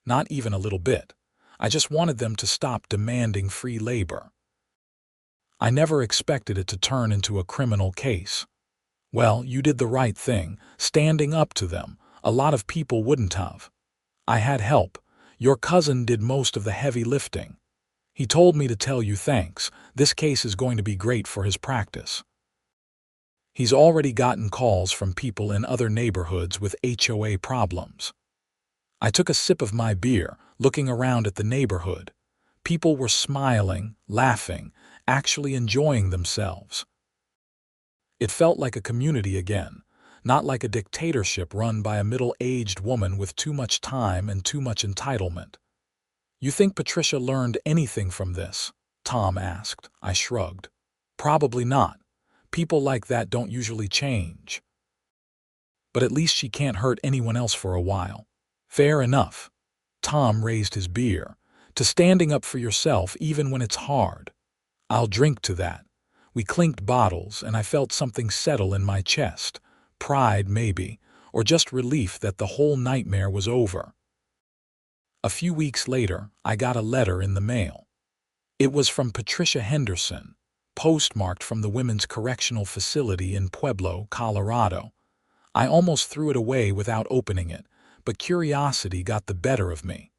"Not even a little bit. I just wanted them to stop demanding free labor." I never expected it to turn into a criminal case. Well, you did the right thing, standing up to them. A lot of people wouldn't have. I had help. Your cousin did most of the heavy lifting. He told me to tell you thanks. This case is going to be great for his practice. He's already gotten calls from people in other neighborhoods with HOA problems. I took a sip of my beer, looking around at the neighborhood. People were smiling, laughing, actually enjoying themselves. It felt like a community again, not like a dictatorship run by a middle-aged woman with too much time and too much entitlement. "You think Patricia learned anything from this?" Tom asked. I shrugged. "Probably not. People like that don't usually change. But at least she can't hurt anyone else for a while." "Fair enough." Tom raised his beer. "To standing up for yourself even when it's hard." "I'll drink to that." We clinked bottles, and I felt something settle in my chest. Pride, maybe, or just relief that the whole nightmare was over. A few weeks later, I got a letter in the mail. It was from Patricia Henderson, postmarked from the Women's Correctional Facility in Pueblo, Colorado. I almost threw it away without opening it, but curiosity got the better of me.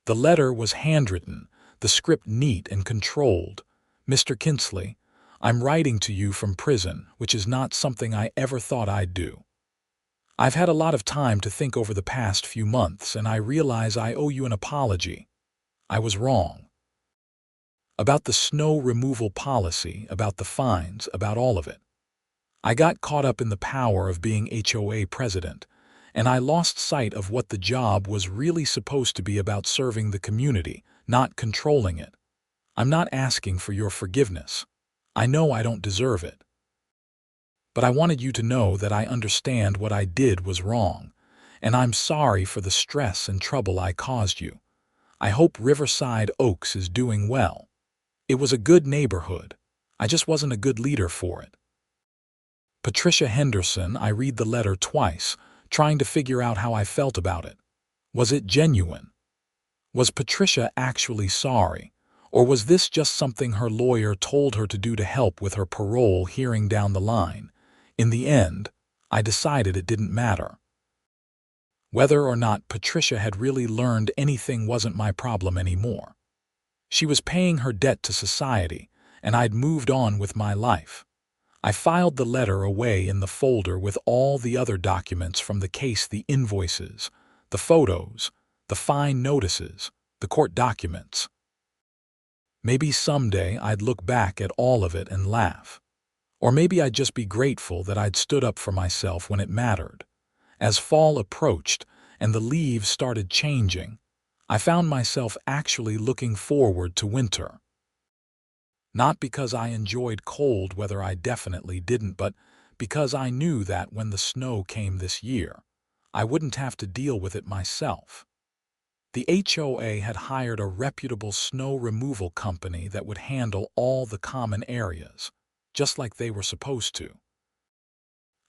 The letter was handwritten, the script neat and controlled. "Mr. Kinsley, I'm writing to you from prison, which is not something I ever thought I'd do. I've had a lot of time to think over the past few months, and I realize I owe you an apology. I was wrong. About the snow removal policy, about the fines, about all of it. I got caught up in the power of being HOA president, and I lost sight of what the job was really supposed to be about: serving the community, not controlling it. I'm not asking for your forgiveness. I know I don't deserve it. But I wanted you to know that I understand what I did was wrong, and I'm sorry for the stress and trouble I caused you. I hope Riverside Oaks is doing well. It was a good neighborhood. I just wasn't a good leader for it." Patricia Henderson. I read the letter twice, trying to figure out how I felt about it. Was it genuine? Was Patricia actually sorry? Or was this just something her lawyer told her to do to help with her parole hearing down the line? In the end, I decided it didn't matter. Whether or not Patricia had really learned anything wasn't my problem anymore. She was paying her debt to society, and I'd moved on with my life. I filed the letter away in the folder with all the other documents from the case: the invoices, the photos, the fine notices, the court documents. Maybe someday I'd look back at all of it and laugh. Or maybe I'd just be grateful that I'd stood up for myself when it mattered. As fall approached and the leaves started changing, I found myself actually looking forward to winter. Not because I enjoyed cold weather, I definitely didn't, but because I knew that when the snow came this year, I wouldn't have to deal with it myself. The HOA had hired a reputable snow removal company that would handle all the common areas, just like they were supposed to.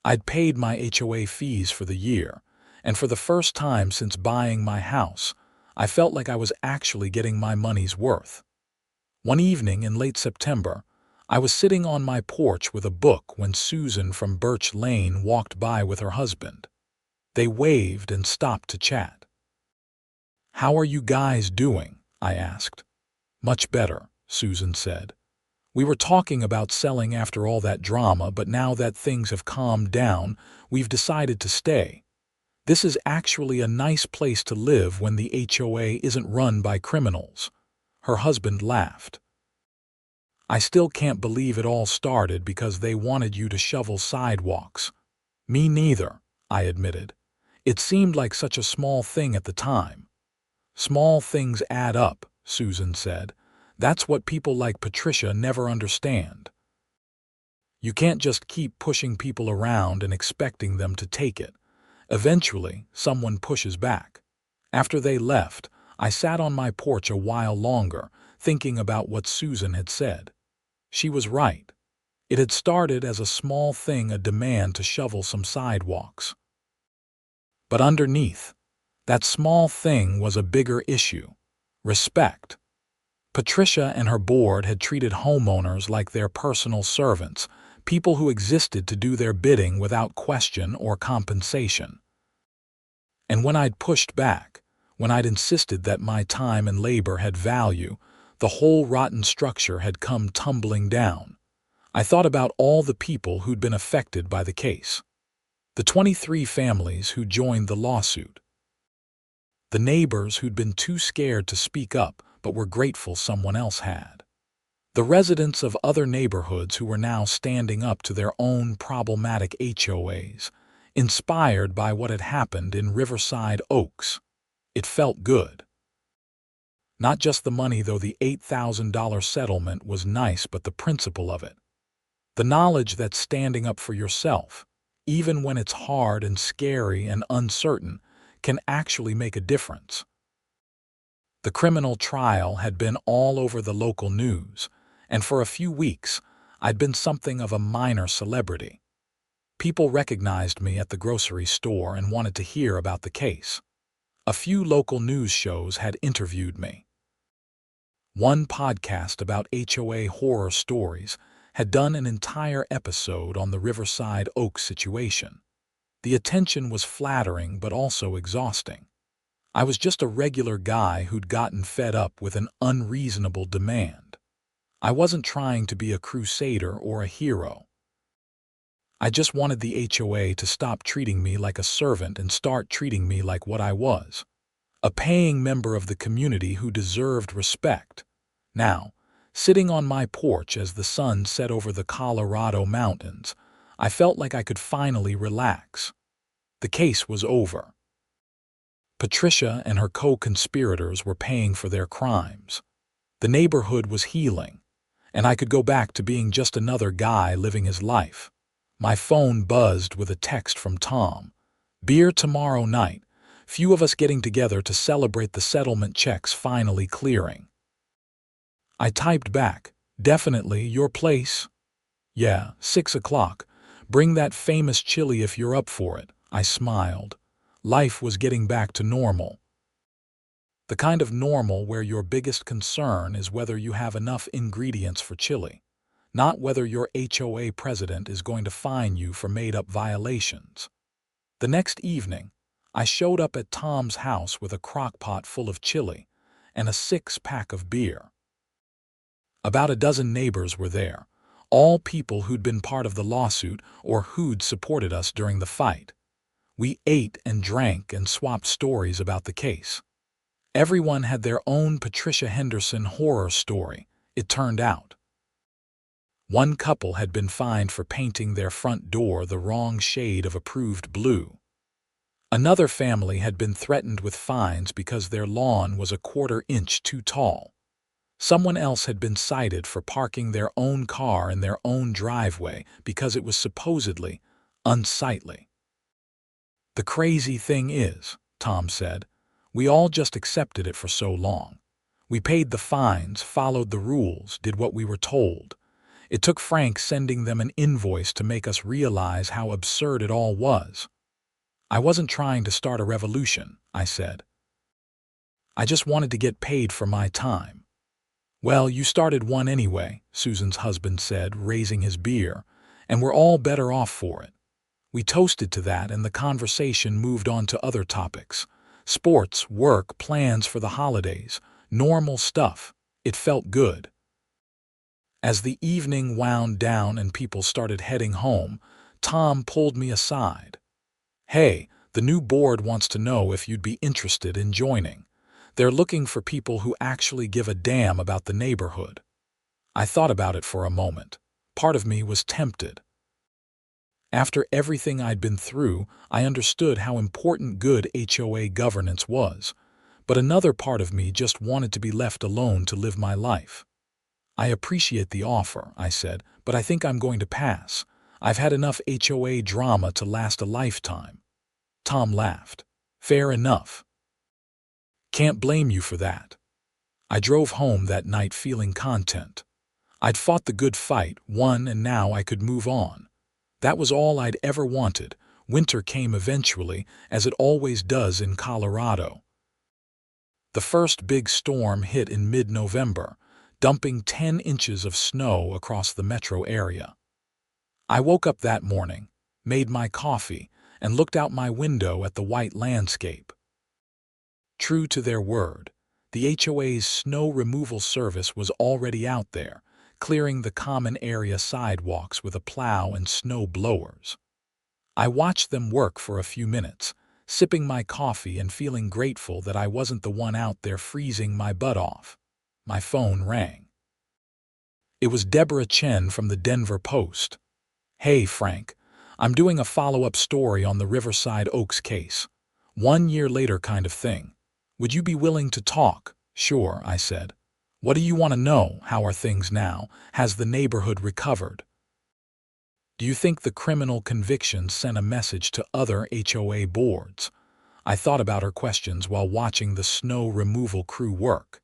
I'd paid my HOA fees for the year, and for the first time since buying my house, I felt like I was actually getting my money's worth. One evening in late September, I was sitting on my porch with a book when Susan from Birch Lane walked by with her husband. They waved and stopped to chat. "How are you guys doing?" I asked. "Much better," Susan said. "We were talking about selling after all that drama, but now that things have calmed down, we've decided to stay. This is actually a nice place to live when the HOA isn't run by criminals." Her husband laughed. "I still can't believe it all started because they wanted you to shovel sidewalks." "Me neither," I admitted. "It seemed like such a small thing at the time." "Small things add up," Susan said. "That's what people like Patricia never understand. You can't just keep pushing people around and expecting them to take it. Eventually, someone pushes back." After they left, I sat on my porch a while longer, thinking about what Susan had said. She was right. It had started as a small thing, a demand to shovel some sidewalks. But underneath, that small thing was a bigger issue: respect. Patricia and her board had treated homeowners like their personal servants, people who existed to do their bidding without question or compensation. And when I'd pushed back, when I'd insisted that my time and labor had value, the whole rotten structure had come tumbling down. I thought about all the people who'd been affected by the case. The 23 families who joined the lawsuit. The neighbors who'd been too scared to speak up but were grateful someone else had. The residents of other neighborhoods who were now standing up to their own problematic HOAs, inspired by what had happened in Riverside Oaks. It felt good. Not just the money, though. The $8,000 settlement was nice, but the principle of it. The knowledge that standing up for yourself, even when it's hard and scary and uncertain, can actually make a difference. The criminal trial had been all over the local news, and for a few weeks, I'd been something of a minor celebrity. People recognized me at the grocery store and wanted to hear about the case. A few local news shows had interviewed me. One podcast about HOA horror stories had done an entire episode on the Riverside Oaks situation. The attention was flattering but also exhausting. I was just a regular guy who'd gotten fed up with an unreasonable demand. I wasn't trying to be a crusader or a hero. I just wanted the HOA to stop treating me like a servant and start treating me like what I was, a paying member of the community who deserved respect. Now, sitting on my porch as the sun set over the Colorado mountains, I felt like I could finally relax. The case was over. Patricia and her co-conspirators were paying for their crimes. The neighborhood was healing, and I could go back to being just another guy living his life. My phone buzzed with a text from Tom. "Beer tomorrow night. Few of us getting together to celebrate the settlement checks finally clearing." I typed back, "Definitely, your place?" "Yeah, 6 o'clock. Bring that famous chili if you're up for it." I smiled. Life was getting back to normal. The kind of normal where your biggest concern is whether you have enough ingredients for chili, not whether your HOA president is going to fine you for made-up violations. The next evening, I showed up at Tom's house with a crock-pot full of chili and a 6-pack of beer. About a dozen neighbors were there, all people who'd been part of the lawsuit or who'd supported us during the fight. We ate and drank and swapped stories about the case. Everyone had their own Patricia Henderson horror story, it turned out. One couple had been fined for painting their front door the wrong shade of approved blue. Another family had been threatened with fines because their lawn was a 1/4 inch too tall. Someone else had been cited for parking their own car in their own driveway because it was supposedly unsightly. "The crazy thing is," Tom said, "we all just accepted it for so long. We paid the fines, followed the rules, did what we were told. It took Frank sending them an invoice to make us realize how absurd it all was." "I wasn't trying to start a revolution," I said. "I just wanted to get paid for my time." "Well, you started one anyway," Susan's husband said, raising his beer, "and we're all better off for it." We toasted to that, and the conversation moved on to other topics. Sports, work, plans for the holidays, normal stuff. It felt good. As the evening wound down and people started heading home, Tom pulled me aside. "Hey, the new board wants to know if you'd be interested in joining. They're looking for people who actually give a damn about the neighborhood." I thought about it for a moment. Part of me was tempted. After everything I'd been through, I understood how important good HOA governance was, but another part of me just wanted to be left alone to live my life. "I appreciate the offer," I said, "but I think I'm going to pass. I've had enough HOA drama to last a lifetime." Tom laughed. "Fair enough. Can't blame you for that." I drove home that night feeling content. I'd fought the good fight, won, and now I could move on. That was all I'd ever wanted. Winter came eventually, as it always does in Colorado. The first big storm hit in mid-November, dumping 10 inches of snow across the metro area. I woke up that morning, made my coffee, and looked out my window at the white landscape. True to their word, the HOA's snow removal service was already out there, clearing the common area sidewalks with a plow and snow blowers. I watched them work for a few minutes, sipping my coffee and feeling grateful that I wasn't the one out there freezing my butt off. My phone rang. It was Deborah Chen from the Denver Post. "Hey, Frank, I'm doing a follow-up story on the Riverside Oaks case. 1 year later kind of thing. Would you be willing to talk?" "Sure," I said. "What do you want to know? How are things now? Has the neighborhood recovered? Do you think the criminal conviction sent a message to other HOA boards?" I thought about her questions while watching the snow removal crew work.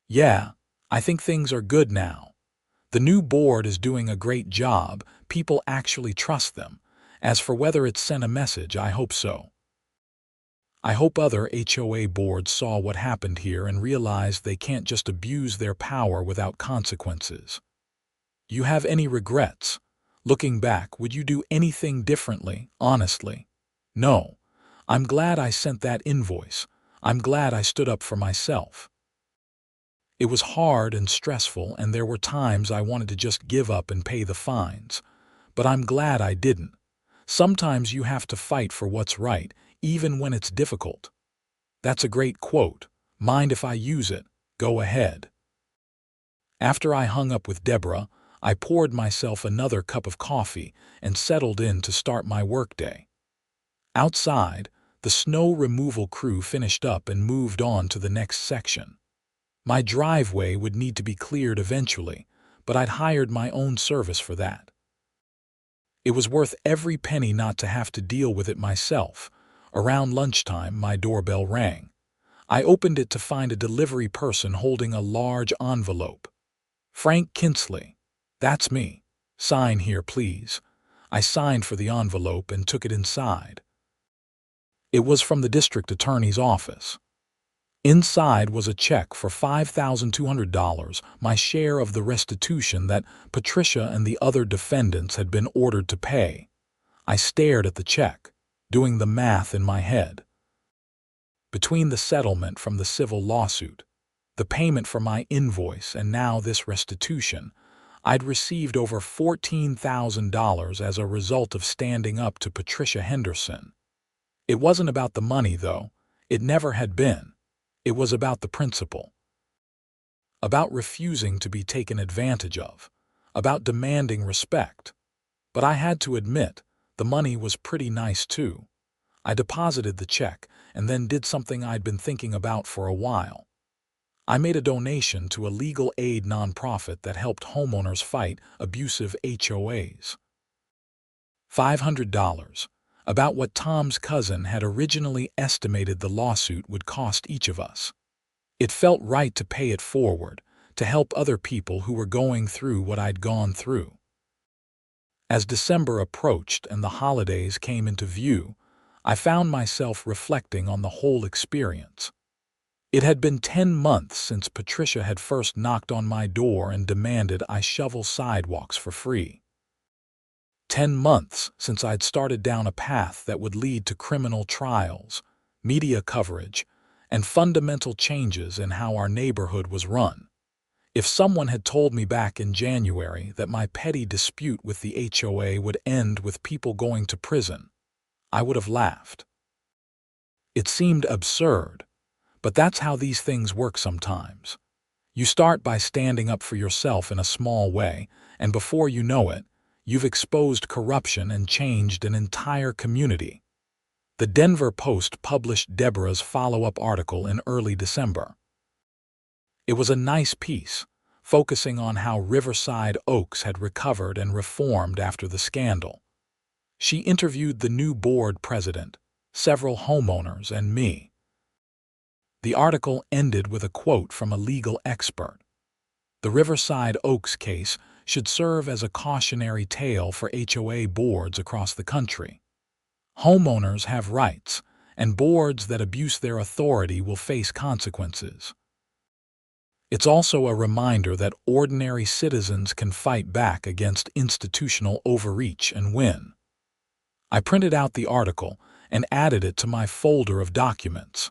"Yeah, I think things are good now. The new board is doing a great job. People actually trust them. As for whether it sent a message, I hope so. I hope other HOA boards saw what happened here and realized they can't just abuse their power without consequences." "You have any regrets? Looking back, would you do anything differently, honestly?" No, I'm glad I sent that invoice. I'm glad I stood up for myself. It was hard and stressful, and there were times I wanted to just give up and pay the fines. But I'm glad I didn't. Sometimes you have to fight for what's right, even when it's difficult. That's a great quote. Mind if I use it? Go ahead. After I hung up with Deborah, I poured myself another cup of coffee and settled in to start my workday. Outside, the snow removal crew finished up and moved on to the next section. My driveway would need to be cleared eventually, but I'd hired my own service for that. It was worth every penny not to have to deal with it myself. Around lunchtime, my doorbell rang. I opened it to find a delivery person holding a large envelope. "Frank Kinsley." "That's me. Sign here, please." I signed for the envelope and took it inside. It was from the district attorney's office. Inside was a check for $5,200, my share of the restitution that Patricia and the other defendants had been ordered to pay. I stared at the check, doing the math in my head. Between the settlement from the civil lawsuit, the payment for my invoice, and now this restitution, I'd received over $14,000 as a result of standing up to Patricia Henderson. It wasn't about the money, though. It never had been. It was about the principle. About refusing to be taken advantage of. About demanding respect. But I had to admit, the money was pretty nice too. I deposited the check and then did something I'd been thinking about for a while. I made a donation to a legal aid nonprofit that helped homeowners fight abusive HOAs. $500. About what Tom's cousin had originally estimated the lawsuit would cost each of us. It felt right to pay it forward, to help other people who were going through what I'd gone through. As December approached and the holidays came into view, I found myself reflecting on the whole experience. It had been 10 months since Patricia had first knocked on my door and demanded I shovel sidewalks for free. 10 months since I'd started down a path that would lead to criminal trials, media coverage, and fundamental changes in how our neighborhood was run. If someone had told me back in January that my petty dispute with the HOA would end with people going to prison, I would have laughed. It seemed absurd, but that's how these things work sometimes. You start by standing up for yourself in a small way, and before you know it, you've exposed corruption and changed an entire community. The Denver Post published Deborah's follow-up article in early December. It was a nice piece, focusing on how Riverside Oaks had recovered and reformed after the scandal. She interviewed the new board president, several homeowners, and me. The article ended with a quote from a legal expert. The Riverside Oaks case should serve as a cautionary tale for HOA boards across the country. Homeowners have rights, and boards that abuse their authority will face consequences. It's also a reminder that ordinary citizens can fight back against institutional overreach and win. I printed out the article and added it to my folder of documents.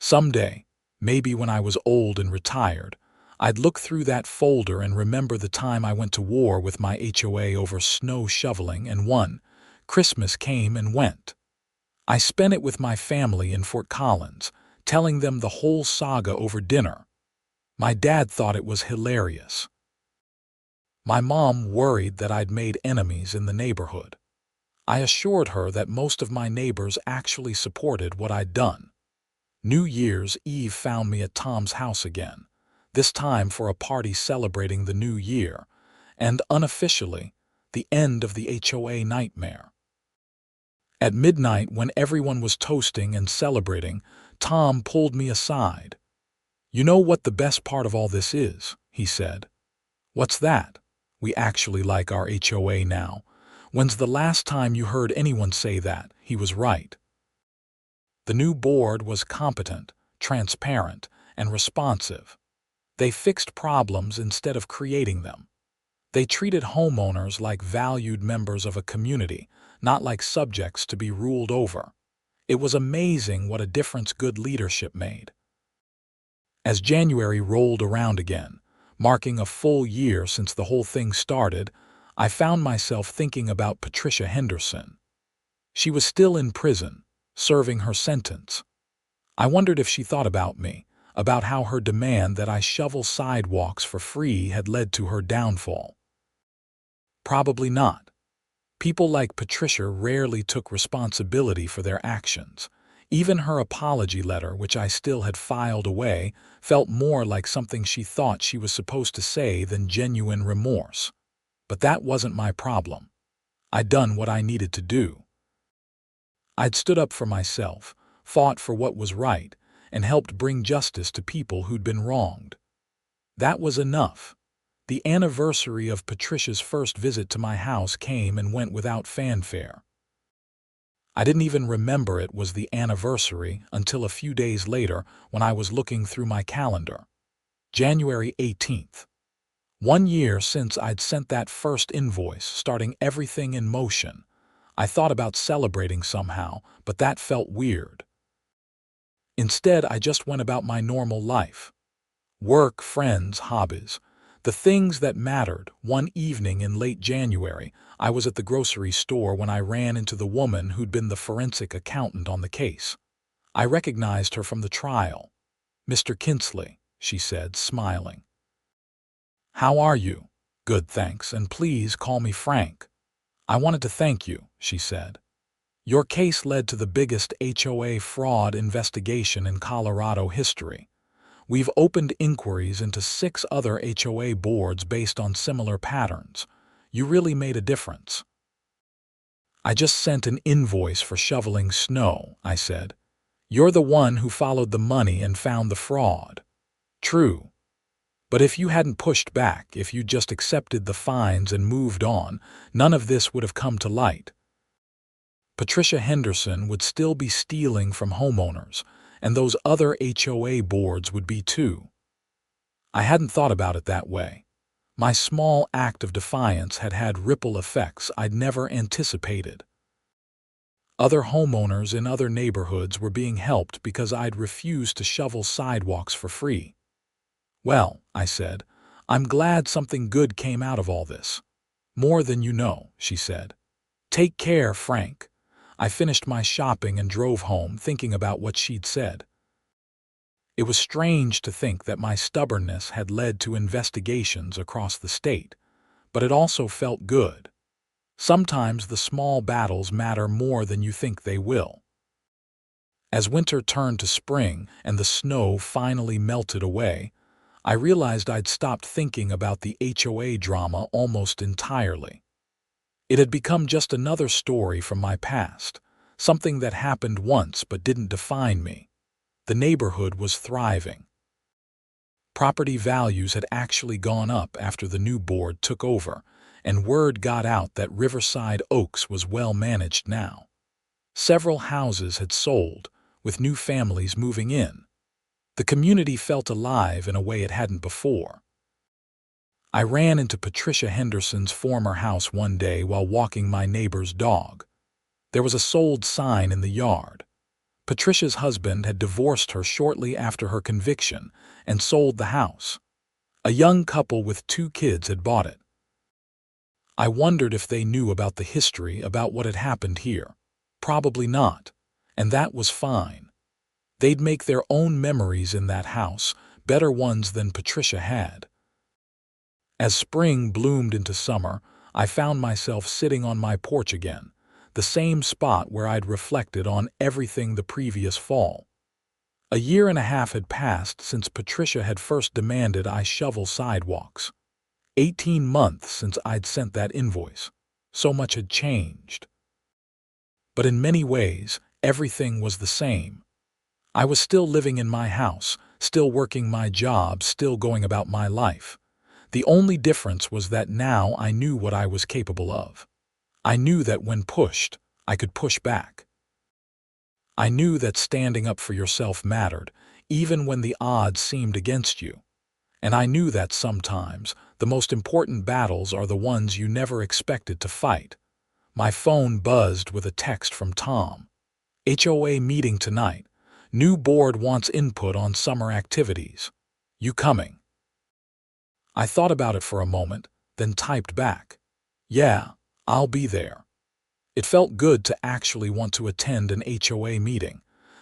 Someday, maybe when I was old and retired, I'd look through that folder and remember the time I went to war with my HOA over snow shoveling and won. Christmas came and went. I spent it with my family in Fort Collins, telling them the whole saga over dinner. My dad thought it was hilarious. My mom worried that I'd made enemies in the neighborhood. I assured her that most of my neighbors actually supported what I'd done. New Year's Eve found me at Tom's house again, this time for a party celebrating the new year, and unofficially, the end of the HOA nightmare. At midnight, when everyone was toasting and celebrating, Tom pulled me aside. "You know what the best part of all this is?" he said. "What's that? We actually like our HOA now. When's the last time you heard anyone say that?" He was right. The new board was competent, transparent, and responsive. They fixed problems instead of creating them. They treated homeowners like valued members of a community, not like subjects to be ruled over. It was amazing what a difference good leadership made. As January rolled around again, marking a full year since the whole thing started, I found myself thinking about Patricia Henderson. She was still in prison, serving her sentence. I wondered if she thought about me, about how her demand that I shovel sidewalks for free had led to her downfall. Probably not. People like Patricia rarely took responsibility for their actions. Even her apology letter, which I still had filed away, felt more like something she thought she was supposed to say than genuine remorse. But that wasn't my problem. I'd done what I needed to do. I'd stood up for myself, fought for what was right, and helped bring justice to people who'd been wronged. That was enough. The anniversary of Patricia's first visit to my house came and went without fanfare. I didn't even remember it was the anniversary until a few days later when I was looking through my calendar. January 18th. 1 year since I'd sent that first invoice, starting everything in motion. I thought about celebrating somehow, but that felt weird. Instead, I just went about my normal life. Work, friends, hobbies. The things that mattered. One evening in late January, I was at the grocery store when I ran into the woman who'd been the forensic accountant on the case. I recognized her from the trial. "Mr. Kinsley," she said, smiling. "How are you?" "Good, thanks, and please call me Frank." "I wanted to thank you," she said. "Your case led to the biggest HOA fraud investigation in Colorado history. We've opened inquiries into 6 other HOA boards based on similar patterns. You really made a difference." "I just sent an invoice for shoveling snow," I said. "You're the one who followed the money and found the fraud." "True. But if you hadn't pushed back, if you just accepted the fines and moved on, none of this would have come to light. Patricia Henderson would still be stealing from homeowners, and those other HOA boards would be too." I hadn't thought about it that way. My small act of defiance had had ripple effects I'd never anticipated. Other homeowners in other neighborhoods were being helped because I'd refused to shovel sidewalks for free. "Well," I said, "I'm glad something good came out of all this." "More than you know," she said. "Take care, Frank." I finished my shopping and drove home, thinking about what she'd said. It was strange to think that my stubbornness had led to investigations across the state, but it also felt good. Sometimes the small battles matter more than you think they will. As winter turned to spring and the snow finally melted away, I realized I'd stopped thinking about the HOA drama almost entirely. It had become just another story from my past, something that happened once but didn't define me. The neighborhood was thriving. Property values had actually gone up after the new board took over, and word got out that Riverside Oaks was well managed now. Several houses had sold, with new families moving in. The community felt alive in a way it hadn't before. I ran into Patricia Henderson's former house one day while walking my neighbor's dog. There was a sold sign in the yard. Patricia's husband had divorced her shortly after her conviction and sold the house. A young couple with 2 kids had bought it. I wondered if they knew about the history, about what had happened here. Probably not, and that was fine. They'd make their own memories in that house, better ones than Patricia had. As spring bloomed into summer, I found myself sitting on my porch again, the same spot where I'd reflected on everything the previous fall. A year and a half had passed since Patricia had first demanded I shovel sidewalks. 18 months since I'd sent that invoice. So much had changed. But in many ways, everything was the same. I was still living in my house, still working my job, still going about my life. The only difference was that now I knew what I was capable of. I knew that when pushed, I could push back. I knew that standing up for yourself mattered, even when the odds seemed against you. And I knew that sometimes the most important battles are the ones you never expected to fight. My phone buzzed with a text from Tom. HOA meeting tonight. New board wants input on summer activities. You coming? I thought about it for a moment, then typed back. Yeah, I'll be there. It felt good to actually want to attend an HOA meeting.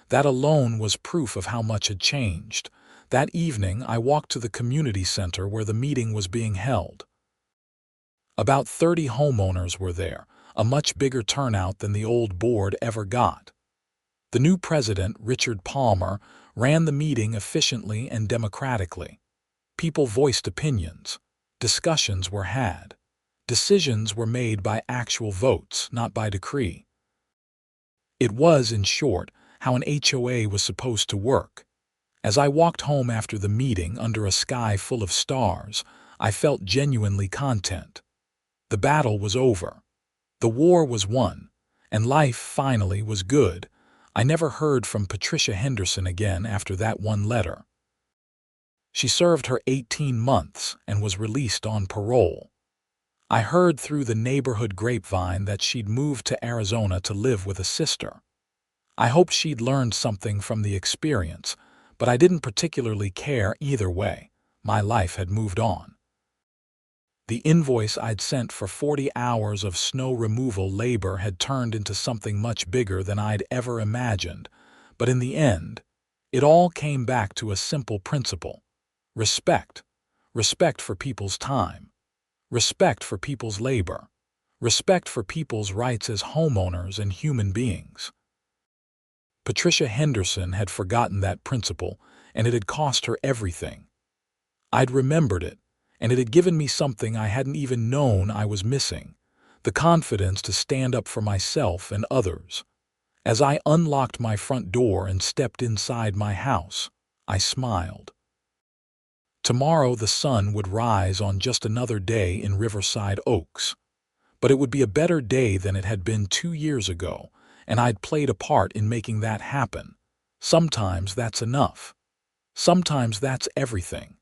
That alone was proof of how much had changed. That evening, I walked to the community center where the meeting was being held. About 30 homeowners were there, a much bigger turnout than the old board ever got. The new president, Richard Palmer, ran the meeting efficiently and democratically. People voiced opinions. Discussions were had. Decisions were made by actual votes, not by decree. It was, in short, how an HOA was supposed to work. As I walked home after the meeting under a sky full of stars, I felt genuinely content. The battle was over. The war was won, and life finally was good. I never heard from Patricia Henderson again after that one letter. She served her 18 months and was released on parole. I heard through the neighborhood grapevine that she'd moved to Arizona to live with a sister. I hoped she'd learned something from the experience, but I didn't particularly care either way. My life had moved on. The invoice I'd sent for 40 hours of snow removal labor had turned into something much bigger than I'd ever imagined, but in the end, it all came back to a simple principle. Respect. Respect for people's time. Respect for people's labor. Respect for people's rights as homeowners and human beings. Patricia Henderson had forgotten that principle, and it had cost her everything. I'd remembered it, and it had given me something I hadn't even known I was missing, the confidence to stand up for myself and others. As I unlocked my front door and stepped inside my house, I smiled. Tomorrow the sun would rise on just another day in Riverside Oaks. But it would be a better day than it had been 2 years ago, and I'd played a part in making that happen. Sometimes that's enough. Sometimes that's everything.